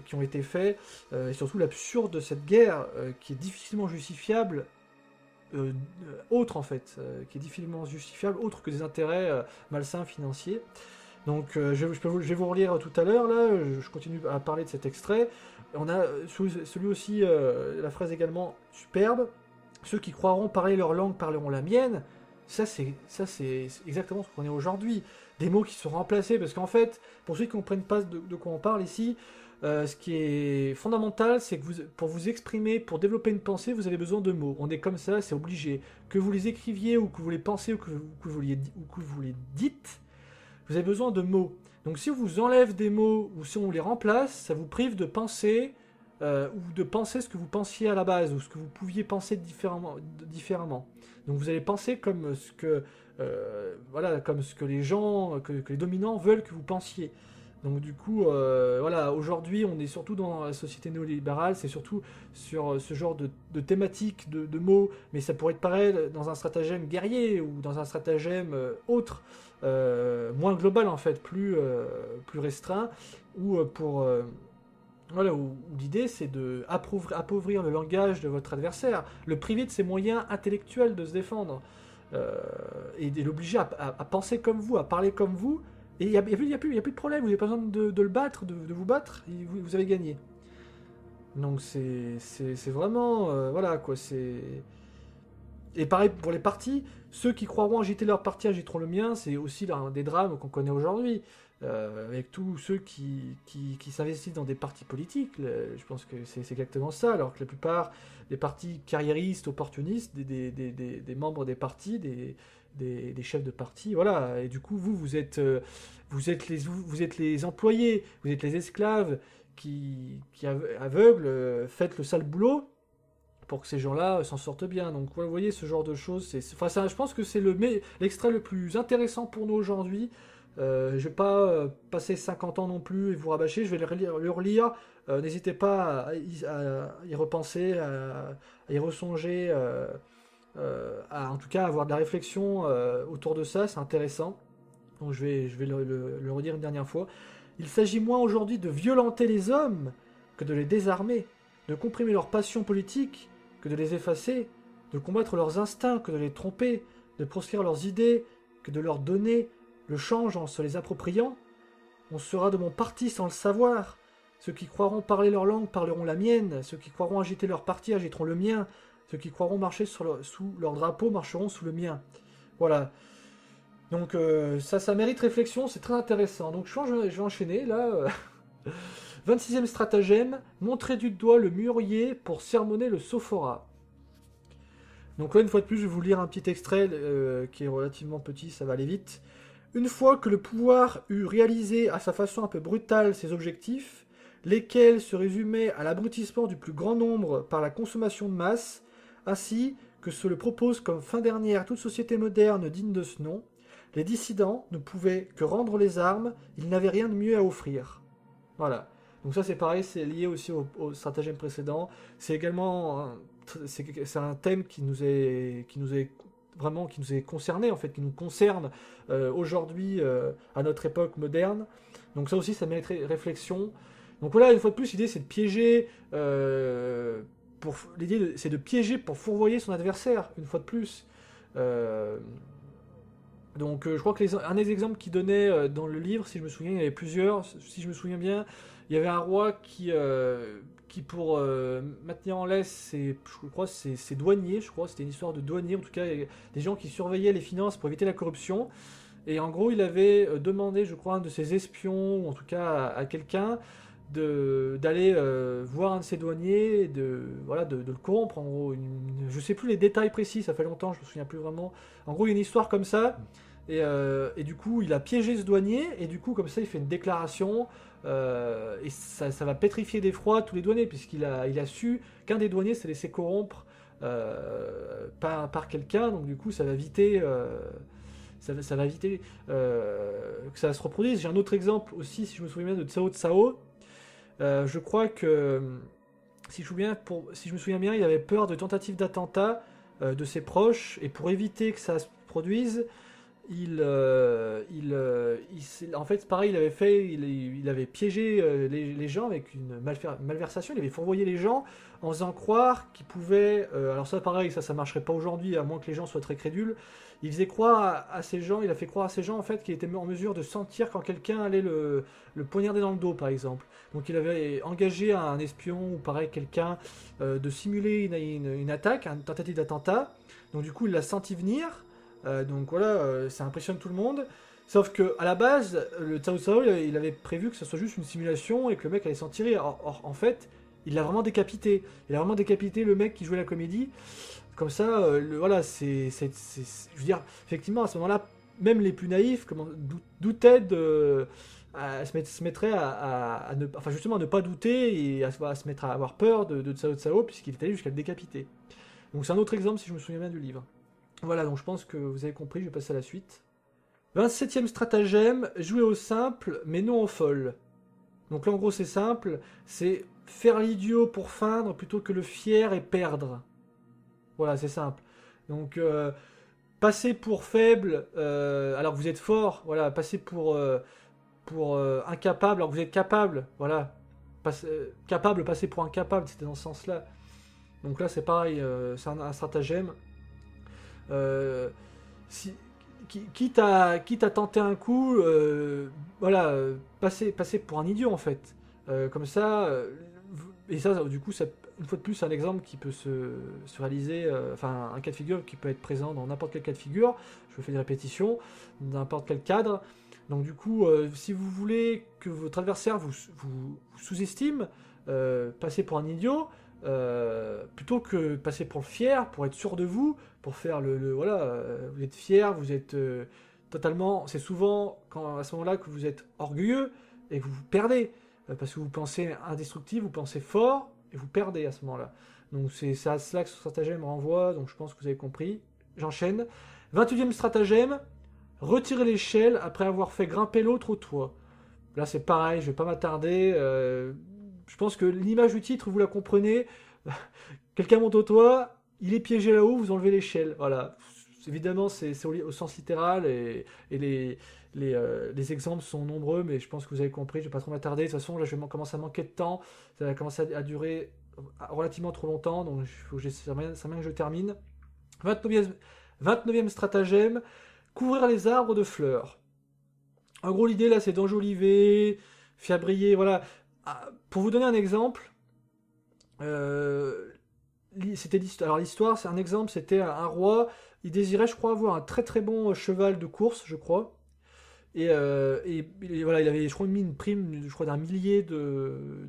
qui ont été faits, et surtout l'absurde de cette guerre qui est difficilement justifiable, autre en fait, qui est difficilement justifiable, autre que des intérêts malsains financiers. Donc je vais vous relire tout à l'heure, là, je continue à parler de cet extrait. On a celui aussi, la phrase également superbe, ceux qui croiront parler leur langue parleront la mienne. Ça c'est exactement ce qu'on est aujourd'hui. Des mots qui sont remplacés, parce qu'en fait, pour ceux qui ne comprennent pas de quoi on parle ici, ce qui est fondamental, c'est que pour vous exprimer, pour développer une pensée, vous avez besoin de mots. On est comme ça, c'est obligé. Que vous les écriviez, ou que vous les pensiez, ou que vous les dites, vous avez besoin de mots. Donc si on vous enlève des mots, ou si on les remplace, ça vous prive de penser, ou de penser ce que vous pensiez à la base, ou ce que vous pouviez penser différemment. Donc vous allez penser comme ce que, comme ce que les gens, que les dominants veulent que vous pensiez. Donc du coup, aujourd'hui on est surtout dans la société néolibérale, c'est surtout sur ce genre de thématique, de mots, mais ça pourrait être pareil dans un stratagème guerrier, ou dans un stratagème autre, moins global en fait, plus restreint, où où l'idée c'est de appauvrir le langage de votre adversaire, le priver de ses moyens intellectuels de se défendre, et l'obliger à penser comme vous, à parler comme vous, et il n'y a plus de problème, vous n'avez pas besoin de le battre, de vous battre, et vous avez gagné. Donc c'est vraiment... voilà quoi, c'est... Et pareil pour les partis, ceux qui croiront agiter leur parti agiteront le mien, c'est aussi l'un des drames qu'on connaît aujourd'hui. Avec tous ceux qui s'investissent dans des partis politiques, je pense que c'est exactement ça, alors que la plupart des partis carriéristes, opportunistes, des membres des partis, des chefs de parti, voilà, et du coup vous êtes les employés, vous êtes les esclaves qui aveugles, faites le sale boulot pour que ces gens-là s'en sortent bien. Donc vous voyez ce genre de choses, je pense que c'est l'extrait le plus intéressant pour nous aujourd'hui. Je vais pas passer 50 ans non plus et vous rabâcher, je vais le relire. N'hésitez pas à y repenser, à y ressonger, en tout cas avoir de la réflexion autour de ça, c'est intéressant. Donc je vais le redire une dernière fois. Il s'agit moins aujourd'hui de violenter les hommes que de les désarmer, de comprimer leurs passions politiques que de les effacer, de combattre leurs instincts que de les tromper, de proscrire leurs idées que de leur donner le change en se les appropriant. On sera de mon parti sans le savoir. Ceux qui croiront parler leur langue parleront la mienne, ceux qui croiront agiter leur parti agiteront le mien, ceux qui croiront marcher sous leur drapeau marcheront sous le mien. Voilà. Donc ça mérite réflexion, c'est très intéressant. Donc je vais enchaîner là. 26e stratagème, montrer du doigt le mûrier pour sermonner le sophorat. Donc là, une fois de plus, je vais vous lire un petit extrait qui est relativement petit, ça va aller vite. Une fois que le pouvoir eut réalisé à sa façon un peu brutale ses objectifs, lesquels se résumaient à l'abrutissement du plus grand nombre par la consommation de masse, ainsi que se le propose comme fin dernière toute société moderne digne de ce nom, les dissidents ne pouvaient que rendre les armes, ils n'avaient rien de mieux à offrir. Voilà. Donc ça c'est pareil, c'est lié aussi au stratagème précédent. C'est également c'est un thème qui nous est concerné en fait, qui nous concerne aujourd'hui à notre époque moderne. Donc ça aussi ça mérite réflexion. Donc voilà, une fois de plus l'idée c'est de piéger c'est de piéger pour fourvoyer son adversaire une fois de plus. Donc je crois que un des exemples qu'il donnait dans le livre, si je me souviens, il y avait plusieurs, si je me souviens bien, il y avait un roi qui pour maintenir en laisse je crois ses douaniers, je crois, c'était une histoire de douaniers, en tout cas des gens qui surveillaient les finances pour éviter la corruption, et en gros il avait demandé, je crois, un de ses espions, ou en tout cas à quelqu'un, d'aller voir un de ses douaniers, de le corrompre en gros. Je sais plus les détails précis, ça fait longtemps, je me souviens plus vraiment. En gros il y a une histoire comme ça, et du coup il a piégé ce douanier, et du coup comme ça il fait une déclaration, et ça va pétrifier d'effroi tous les douaniers, puisqu'il a su qu'un des douaniers s'est laissé corrompre par quelqu'un, donc du coup ça va éviter ça va éviter que ça se reproduise. J'ai un autre exemple aussi, si je me souviens bien, de Cao Cao. Je crois que, si je me souviens bien, il avait peur de tentatives d'attentat de ses proches, et pour éviter que ça se produise, en fait, pareil, il avait piégé les gens avec une malversation. Il avait fourvoyé les gens en faisant croire qu'ils pouvaient. Alors ça, pareil, ça marcherait pas aujourd'hui, à moins que les gens soient très crédules. Il faisait croire à ces gens, il a fait croire à ces gens en fait qu'il était en mesure de sentir quand quelqu'un allait le poignarder dans le dos, par exemple. Donc il avait engagé un espion ou pareil quelqu'un de simuler une attaque, une tentative d'attentat. Donc du coup, il l'a senti venir. Donc voilà, ça impressionne tout le monde. Sauf que à la base, le Cao Cao, il avait prévu que ce soit juste une simulation et que le mec allait s'en tirer. Or, en fait, il l'a vraiment décapité. Il a vraiment décapité le mec qui jouait la comédie. Comme ça, voilà, je veux dire, effectivement, à ce moment-là, même les plus naïfs doutaient se mettraient justement à ne pas douter et à se mettre à avoir peur de Cao Cao puisqu'il est allé jusqu'à le décapiter. Donc c'est un autre exemple si je me souviens bien du livre. Voilà, donc je pense que vous avez compris, je vais passer à la suite. 27e stratagème, jouer au simple, mais non au folle. Donc là, en gros, c'est simple, c'est faire l'idiot pour feindre plutôt que le fier et perdre. Voilà, c'est simple. Donc, passer pour faible alors que vous êtes fort, voilà, passer pour incapable alors que vous êtes capable, voilà. Capable, passer pour incapable, c'était dans ce sens-là. Donc là, c'est pareil, c'est un stratagème. Si, quitte à tenter un coup, voilà, passer pour un idiot en fait. Comme ça, et ça, du coup, une fois de plus, c'est un exemple qui peut se réaliser, enfin, un cas de figure qui peut être présent dans n'importe quel cas de figure. Je fais des répétitions, dans n'importe quel cadre. Donc, du coup, si vous voulez que votre adversaire vous sous-estime, passez pour un idiot. Plutôt que passer pour le fier, pour être sûr de vous, pour faire voilà, vous êtes fier, vous êtes totalement. C'est souvent à ce moment-là que vous êtes orgueilleux et que vous perdez parce que vous pensez indestructible, vous pensez fort et vous perdez à ce moment-là. Donc c'est à cela que ce stratagème renvoie. Donc je pense que vous avez compris. J'enchaîne. 28e stratagème, retirer l'échelle après avoir fait grimper l'autre au toit. Là c'est pareil, je vais pas m'attarder. Je pense que l'image du titre, vous la comprenez. Quelqu'un monte au toit, il est piégé là-haut, vous enlevez l'échelle. Voilà. Évidemment, c'est au sens littéral et les exemples sont nombreux, mais je pense que vous avez compris. Je ne vais pas trop m'attarder. De toute façon, là, je vais commencer à manquer de temps. Ça va commencer à durer relativement trop longtemps, donc ça bien que je termine. 29e stratagème, couvrir les arbres de fleurs. En gros, l'idée là, c'est d'enjoliver, faire briller, voilà. Pour vous donner un exemple, alors l'histoire, c'est un exemple, c'était un roi, il désirait, je crois, avoir un très très bon cheval de course, je crois. Et voilà, il avait, je crois, mis une prime, je crois, d'un millier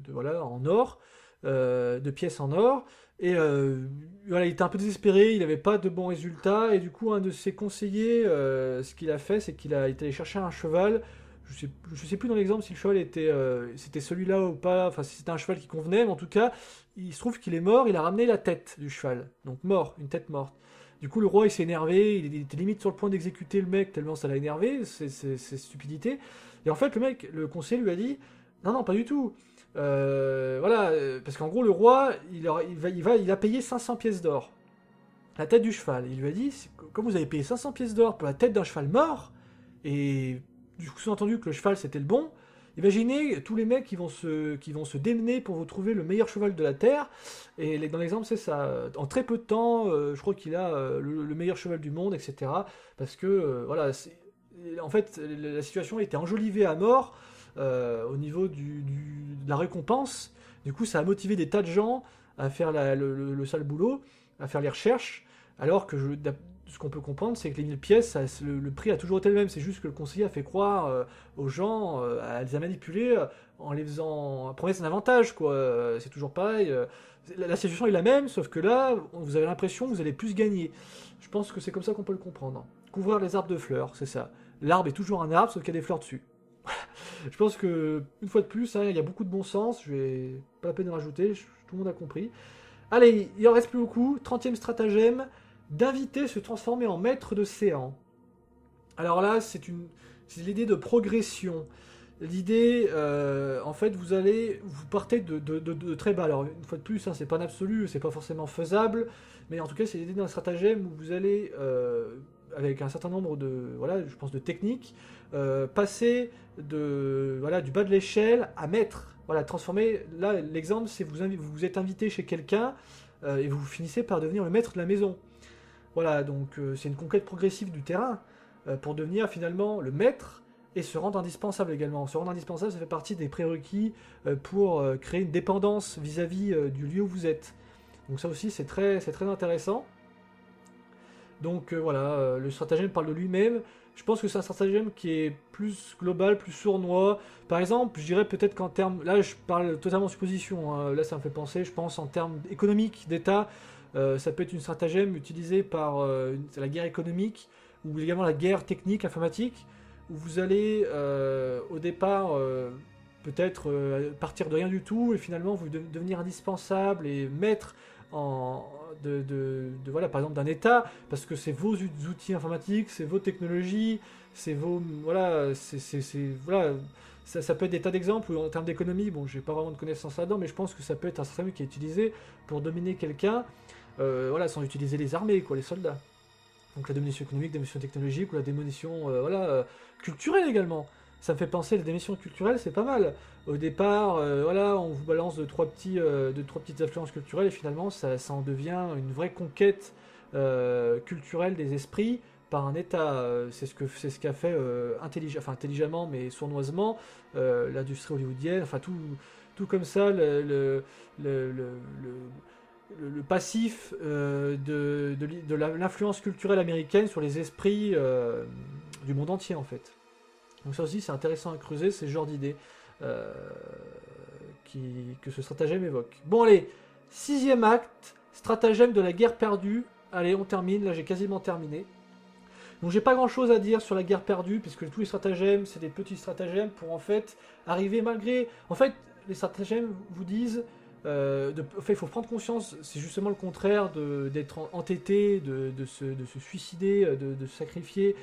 voilà, en or, de pièces en or. Et voilà, il était un peu désespéré, il n'avait pas de bons résultats. Et du coup, un de ses conseillers, ce qu'il a fait, c'est qu'il est allé chercher un cheval. Je sais plus dans l'exemple si le cheval c'était celui-là ou pas, enfin si c'était un cheval qui convenait, mais en tout cas, il se trouve qu'il est mort, il a ramené la tête du cheval. Donc mort, une tête morte. Du coup, le roi, il s'est énervé, il était limite sur le point d'exécuter le mec tellement ça l'a énervé, c'est stupidité. Et en fait, le conseiller lui a dit, non, non, pas du tout. Voilà, parce qu'en gros, le roi, il a payé 500 pièces d'or. La tête du cheval. Il lui a dit, comme vous avez payé 500 pièces d'or pour la tête d'un cheval mort, et du coup, sous-entendu que le cheval c'était le bon, imaginez tous les mecs qui vont se démener pour vous trouver le meilleur cheval de la terre. Et dans l'exemple, c'est ça. En très peu de temps, je crois qu'il a le meilleur cheval du monde, etc. Parce que, voilà, en fait, la situation était enjolivée à mort au niveau de la récompense. Du coup, ça a motivé des tas de gens à faire le sale boulot, à faire les recherches, alors que ce qu'on peut comprendre, c'est que les 1000 pièces, le prix a toujours été le même. C'est juste que le conseiller a fait croire aux gens, elle les a manipulés en les faisant promesse un avantage, quoi. C'est toujours pareil. La situation est la même, sauf que là, vous avez l'impression que vous allez plus gagner. Je pense que c'est comme ça qu'on peut le comprendre. Couvrir les arbres de fleurs, c'est ça. L'arbre est toujours un arbre, sauf qu'il y a des fleurs dessus. Je pense que, une fois de plus, hein, il y a beaucoup de bon sens. Je vais pas la peine de rajouter, tout le monde a compris. Allez, il en reste plus beaucoup. 30e stratagème, d'inviter se transformer en maître de séant. Alors là, c'est l'idée de progression. L'idée, en fait, vous partez de très bas. Alors, une fois de plus, hein, c'est pas un absolu, c'est pas forcément faisable, mais en tout cas, c'est l'idée d'un stratagème où vous allez, avec un certain nombre voilà, je pense, de techniques, passer voilà, du bas de l'échelle à maître. Voilà, transformer. Là, l'exemple, c'est vous êtes invité chez quelqu'un et vous finissez par devenir le maître de la maison. Voilà, donc c'est une conquête progressive du terrain pour devenir finalement le maître et se rendre indispensable également. Se rendre indispensable, ça fait partie des prérequis pour créer une dépendance vis-à-vis du lieu où vous êtes. Donc ça aussi, c'est très intéressant. Donc voilà, le stratagème parle de lui-même. Je pense que c'est un stratagème qui est plus global, plus sournois. Par exemple, je dirais peut-être qu'en termes... Là, je parle totalement supposition. Hein. Là, ça me fait penser, je pense, en termes économiques, d'État. Ça peut être une stratagème utilisée par la guerre économique ou également la guerre technique, informatique, où vous allez au départ peut-être partir de rien du tout et finalement vous devenir indispensable et maître en, voilà, par exemple d'un État, parce que c'est vos outils informatiques, c'est vos technologies, c'est vos... Voilà, voilà, ça peut être des tas d'exemples, ou en termes d'économie, bon, j'ai pas vraiment de connaissances là-dedans, mais je pense que ça peut être un système qui est utilisé pour dominer quelqu'un, voilà, sans utiliser les armées, quoi, les soldats. Donc la domination économique, la domination technologique, ou la domination voilà, culturelle également. Ça me fait penser, la domination culturelle, c'est pas mal. Au départ, voilà, on vous balance de trois petites influences culturelles, et finalement, ça en devient une vraie conquête culturelle des esprits par un État. C'est ce qu'a fait intelligemment, mais sournoisement, l'industrie hollywoodienne, enfin tout comme ça, le passif de l'influence culturelle américaine sur les esprits du monde entier en fait. Donc ça aussi c'est intéressant à creuser, c'est ce genre d'idée euh, que ce stratagème évoque. Bon allez, 6e acte, stratagème de la guerre perdue. Allez, on termine, là j'ai quasiment terminé. Donc j'ai pas grand chose à dire sur la guerre perdue, puisque tous les stratagèmes, c'est des petits stratagèmes pour en fait arriver malgré... En fait, les stratagèmes vous disent... en fait, il faut prendre conscience, c'est justement le contraire d'être entêté, de se suicider, de se sacrifier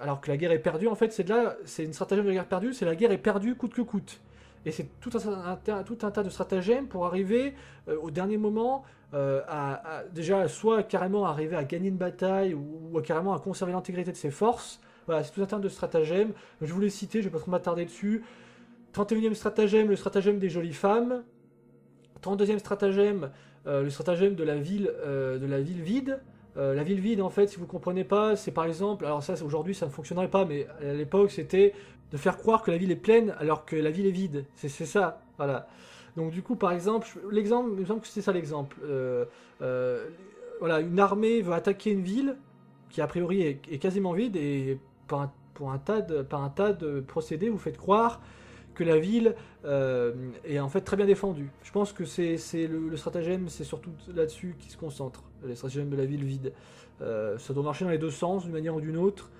alors que la guerre est perdue. En fait, c'est une stratagème de la guerre perdue, c'est la guerre est perdue coûte que coûte. Et c'est tout un tas de stratagèmes pour arriver au dernier moment déjà soit carrément arriver à gagner une bataille ou carrément à conserver l'intégrité de ses forces. Voilà, c'est tout un tas de stratagèmes. Je vous les citer, je vais pas trop m'attarder dessus. 31e stratagème, le stratagème des jolies femmes. 32e stratagème, le stratagème de la ville vide. La ville vide, en fait, si vous ne comprenez pas, c'est par exemple, alors ça aujourd'hui ça ne fonctionnerait pas, mais à l'époque c'était de faire croire que la ville est pleine alors que la ville est vide. C'est ça, voilà. Donc du coup, par exemple, l'exemple, il me semble que c'est ça l'exemple. Voilà, une armée veut attaquer une ville qui a priori est quasiment vide et par un tas de procédés, vous faites croire que la ville est en fait très bien défendue. Je pense que c'est le stratagème, c'est surtout là-dessus qui se concentre, les stratagèmes de la ville vide. Ça doit marcher dans les deux sens, d'une manière ou d'une autre.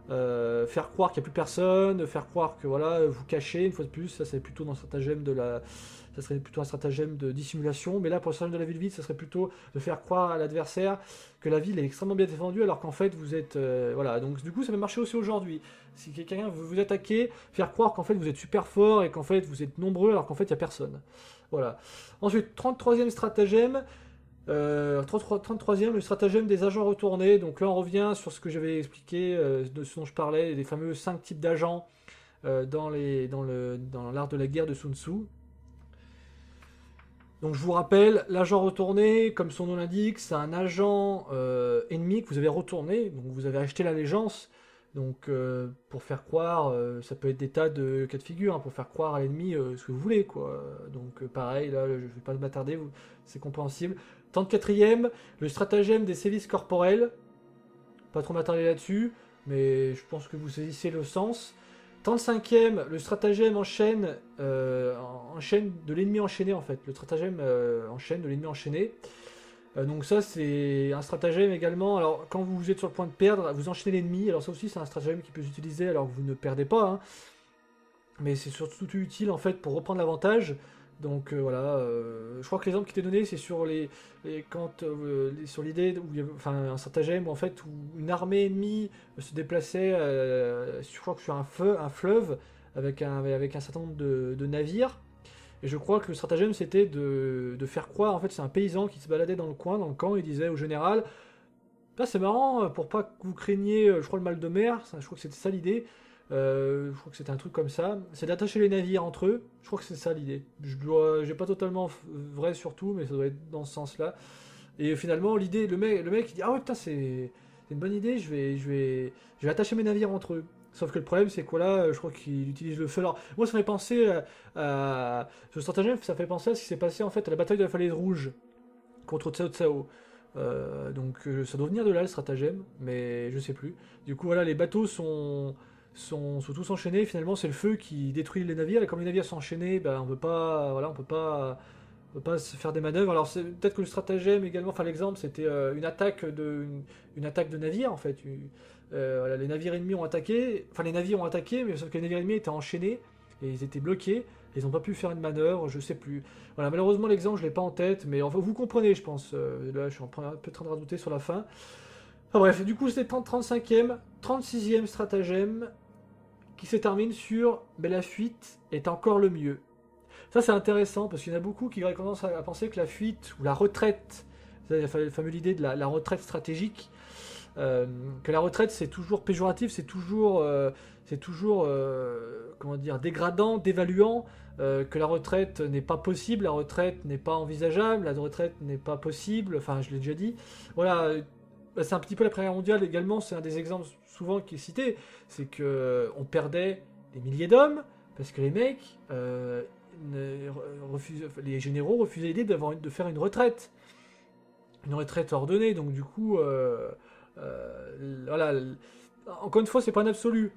Faire croire qu'il n'y a plus personne, faire croire que voilà, vous cachez, une fois de plus, ça c'est plutôt dans le stratagème ça serait plutôt un stratagème de dissimulation, mais là pour le stratagème de la ville vide, ça serait plutôt de faire croire à l'adversaire que la ville est extrêmement bien défendue alors qu'en fait vous êtes... voilà, donc du coup ça peut marcher aussi aujourd'hui. Si quelqu'un veut vous attaquer, faire croire qu'en fait vous êtes super fort et qu'en fait vous êtes nombreux alors qu'en fait il n'y a personne. Voilà. Ensuite, 33e stratagème, 33e, le stratagème des agents retournés. Donc là, on revient sur ce que j'avais expliqué, de ce dont je parlais, des fameux 5 types d'agents dans l'art de la guerre de Sun Tzu. Donc je vous rappelle, l'agent retourné, comme son nom l'indique, c'est un agent ennemi que vous avez retourné, donc vous avez acheté l'allégeance. Donc pour faire croire, ça peut être des tas de cas de figure, hein, pour faire croire à l'ennemi ce que vous voulez, quoi. Donc pareil, là je ne vais pas m'attarder, c'est compréhensible. 34e, le stratagème des sévices corporels. Pas trop m'attarder là-dessus, mais je pense que vous saisissez le sens. 35e, le stratagème en chaîne de l'ennemi enchaîné en fait. Le stratagème en chaîne de l'ennemi enchaîné. Donc ça c'est un stratagème également. Alors quand vous êtes sur le point de perdre, vous enchaînez l'ennemi. Alors ça aussi c'est un stratagème qui peut s'utiliser alors que vous ne perdez pas. Hein. Mais c'est surtout utile en fait pour reprendre l'avantage. Donc voilà, je crois que l'exemple qui était donné, c'est sur sur l'idée où il y avait, enfin, un stratagème où en fait où une armée ennemie se déplaçait, je crois que sur un fleuve avec un certain nombre de navires. Et je crois que le stratagème c'était de faire croire, en fait c'est un paysan qui se baladait dans le coin, dans le camp, il disait au général, ah, c'est marrant, pour pas que vous craigniez, je crois, le mal de mer, je crois que c'était ça l'idée. Je crois que c'était un truc comme ça. C'est d'attacher les navires entre eux. Je crois que c'est ça l'idée. J'ai pas totalement vrai sur tout, mais ça doit être dans ce sens-là. Et finalement, l'idée, le mec, il dit, ah ouais, putain, c'est une bonne idée. Je vais attacher mes navires entre eux. Sauf que le problème, c'est que là, je crois qu'il utilise le feu. Alors, moi, ça fait penser ce stratagème, ça fait penser à ce qui s'est passé en fait à la bataille de la Falaise Rouge contre Cao Cao. Donc ça doit venir de là le stratagème, mais je sais plus. Du coup voilà, les bateaux sont tous enchaînés. Finalement, c'est le feu qui détruit les navires. Et comme les navires sont enchaînés, ben, on peut pas, voilà, on peut pas se faire des manœuvres. Alors peut-être que le stratagème également, enfin l'exemple, c'était une attaque de navire en fait. Voilà, les navires ennemis ont attaqué, enfin les navires ont attaqué, mais sauf que les navires ennemis étaient enchaînés et ils étaient bloqués. Ils n'ont pas pu faire une manœuvre, je sais plus. Voilà, malheureusement l'exemple je l'ai pas en tête, mais enfin, vous comprenez, je pense. Là, je suis un peu en train de rajouter sur la fin. Enfin bref, du coup c'était 35e, 36e stratagème qui se termine sur mais la fuite est encore le mieux. Ça c'est intéressant parce qu'il y en a beaucoup qui auraient tendance à penser que la fuite ou la retraite, c'est la fameuse idée de la retraite stratégique, que la retraite c'est toujours péjoratif, c'est toujours comment dire, dégradant, dévaluant, que la retraite n'est pas possible, la retraite n'est pas envisageable, la retraite n'est pas possible, enfin je l'ai déjà dit. Voilà, c'est un petit peu la Première Guerre mondiale également, c'est un des exemples souvent qui est cité, c'est que on perdait des milliers d'hommes parce que les mecs, les généraux refusaient l'idée de faire une retraite ordonnée, donc du coup, voilà, encore une fois, c'est pas un absolu.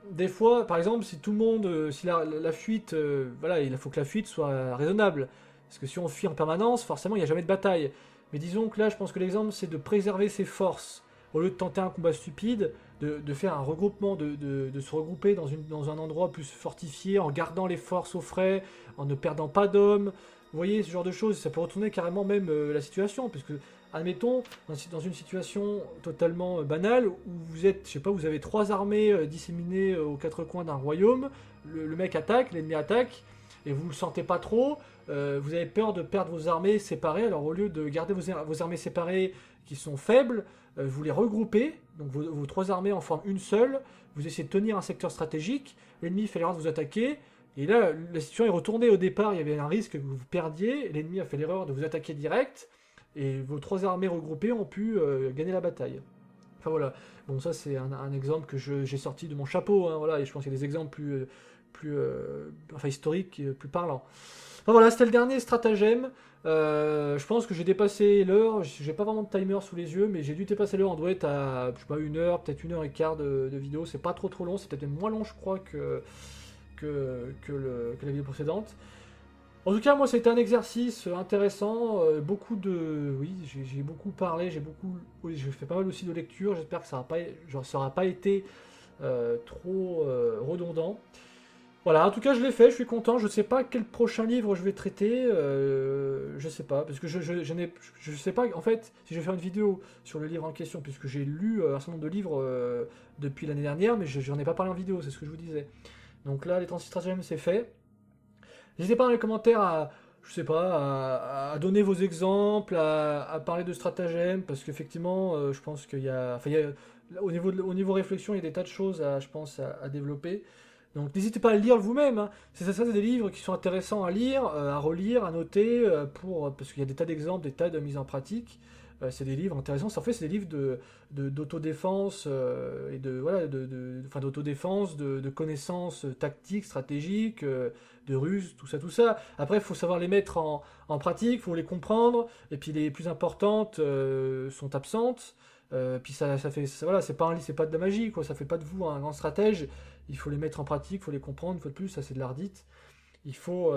Des fois, par exemple, si tout le monde, si la fuite, voilà, il faut que la fuite soit raisonnable. Parce que si on fuit en permanence, forcément, il n'y a jamais de bataille. Mais disons que là, je pense que l'exemple, c'est de préserver ses forces. Au lieu de tenter un combat stupide, de faire un regroupement, de se regrouper dans un endroit plus fortifié, en gardant les forces au frais, en ne perdant pas d'hommes. Vous voyez, ce genre de choses, ça peut retourner carrément même la situation, puisque admettons, dans une situation totalement banale, où vous êtes, je sais pas, vous avez trois armées disséminées aux quatre coins d'un royaume, le mec attaque, l'ennemi attaque, et vous le sentez pas trop, vous avez peur de perdre vos armées séparées, alors au lieu de garder vos armées séparées qui sont faibles, vous les regroupez, donc vos trois armées en forment une seule, vous essayez de tenir un secteur stratégique, l'ennemi fait l'erreur de vous attaquer, et là, la situation est retournée. Au départ, il y avait un risque que vous perdiez, l'ennemi a fait l'erreur de vous attaquer direct, et vos trois armées regroupées ont pu gagner la bataille. Enfin voilà, bon ça c'est un exemple que j'ai sorti de mon chapeau, hein, voilà, et je pense qu'il y a des exemples enfin historiques, plus parlants. Enfin voilà, c'était le dernier stratagème. Je pense que j'ai dépassé l'heure, j'ai pas vraiment de timer sous les yeux, mais j'ai dû dépasser l'heure, on doit être à, je sais pas, une heure, peut-être une heure et quart de vidéo, c'est pas trop long, c'est peut-être même moins long je crois que la vidéo précédente. En tout cas, moi, c'était un exercice intéressant. Oui, j'ai beaucoup parlé, oui, j'ai fait pas mal aussi de lecture. J'espère que ça aura pas été trop redondant. Voilà, en tout cas, je l'ai fait, je suis content. Je sais pas quel prochain livre je vais traiter. Je sais pas, parce que je sais pas, en fait, si je vais faire une vidéo sur le livre en question, puisque j'ai lu un certain nombre de livres depuis l'année dernière, mais j'en ai pas parlé en vidéo, c'est ce que je vous disais. Donc là, les 36 stratagèmes, c'est fait. N'hésitez pas dans les commentaires je sais pas, à donner vos exemples, à parler de stratagèmes, parce qu'effectivement, je pense qu'il y a, enfin, au niveau réflexion, il y a des tas de choses, je pense, à développer. Donc n'hésitez pas à le lire vous-même, hein. C'est des livres qui sont intéressants à lire, à relire, à noter, parce qu'il y a des tas d'exemples, des tas de mises en pratique. C'est des livres intéressants. En fait, c'est des livres d'autodéfense et voilà, enfin, d'autodéfense, de connaissances tactiques, stratégiques, de ruses, tout ça, tout ça. Après, il faut savoir les mettre en pratique, il faut les comprendre. Et puis les plus importantes sont absentes. Puis voilà, c'est pas de la magie, quoi. Ça fait pas de vous un grand stratège. Il faut les mettre en pratique, il faut les comprendre. Une fois de plus, ça c'est de l'ardite. Il faut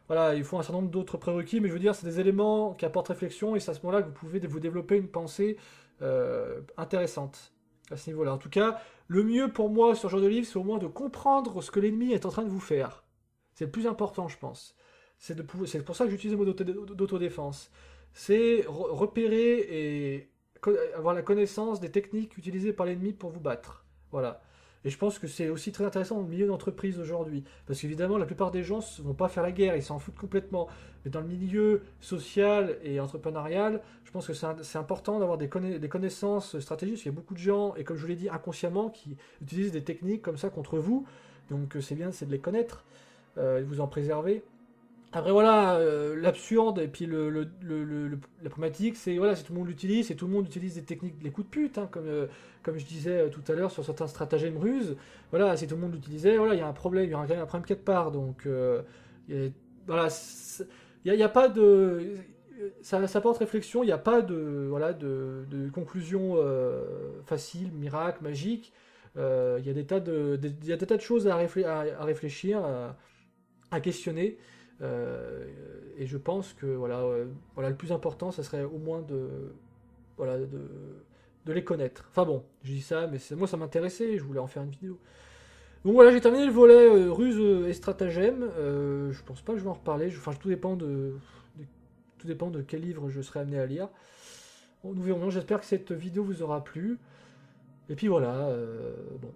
voilà, il faut un certain nombre d'autres prérequis, mais je veux dire, c'est des éléments qui apportent réflexion, et c'est à ce moment-là que vous pouvez vous développer une pensée intéressante à ce niveau-là. En tout cas, le mieux pour moi sur ce genre de livre, c'est au moins de comprendre ce que l'ennemi est en train de vous faire. C'est le plus important, je pense. C'est pour ça que j'utilise le mot d'autodéfense. C'est repérer et avoir la connaissance des techniques utilisées par l'ennemi pour vous battre. Voilà. Et je pense que c'est aussi très intéressant dans le milieu d'entreprise aujourd'hui. Parce qu'évidemment, la plupart des gens ne vont pas faire la guerre, ils s'en foutent complètement. Mais dans le milieu social et entrepreneurial, je pense que c'est important d'avoir des connaissances stratégiques. Il y a beaucoup de gens, et comme je vous l'ai dit, inconsciemment, qui utilisent des techniques comme ça contre vous. Donc c'est bien, c'est de les connaître, et de vous en préserver. Après voilà, l'absurde et puis la problématique, c'est voilà, si tout le monde l'utilise, et tout le monde utilise des techniques, les coups de pute, hein, comme je disais tout à l'heure sur certains stratagèmes ruses, voilà, si tout le monde l'utilisait, voilà, il y a un problème, il y aura quand même un problème quelque part, donc voilà, il y a pas de... Ça porte réflexion, il n'y a pas de, voilà, de conclusion facile, miracle, magique. Il y a il y a des tas de choses à réfléchir, à questionner. Et je pense que voilà, voilà, le plus important, ça serait au moins voilà, de les connaître. Enfin bon, je dis ça, mais moi ça m'intéressait, je voulais en faire une vidéo. Donc voilà, j'ai terminé le volet ruse et stratagème. Je pense pas que je vais en reparler. Enfin, tout dépend tout dépend de quel livre je serai amené à lire. Bon, nous verrons. J'espère que cette vidéo vous aura plu. Et puis voilà. Bon,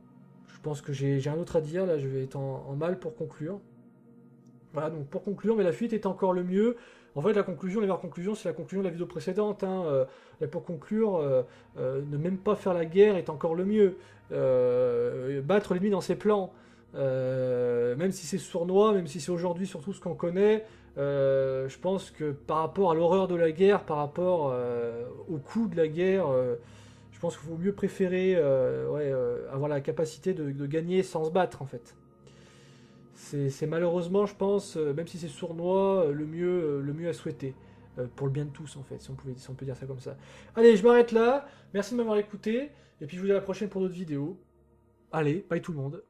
je pense que j'ai un autre à dire. Là, je vais être en mal pour conclure. Voilà, donc pour conclure, mais la fuite est encore le mieux. En fait, la meilleure conclusion, c'est la conclusion de la vidéo précédente, hein. Et pour conclure, ne même pas faire la guerre est encore le mieux. Battre l'ennemi dans ses plans, même si c'est sournois, même si c'est aujourd'hui surtout ce qu'on connaît, je pense que par rapport à l'horreur de la guerre, par rapport au coût de la guerre, je pense qu'il vaut mieux préférer avoir la capacité de gagner sans se battre, en fait. C'est malheureusement, je pense, même si c'est sournois, le mieux à souhaiter. Pour le bien de tous, en fait, si on peut dire ça comme ça. Allez, je m'arrête là. Merci de m'avoir écouté. Et puis je vous dis à la prochaine pour d'autres vidéos. Allez, bye tout le monde.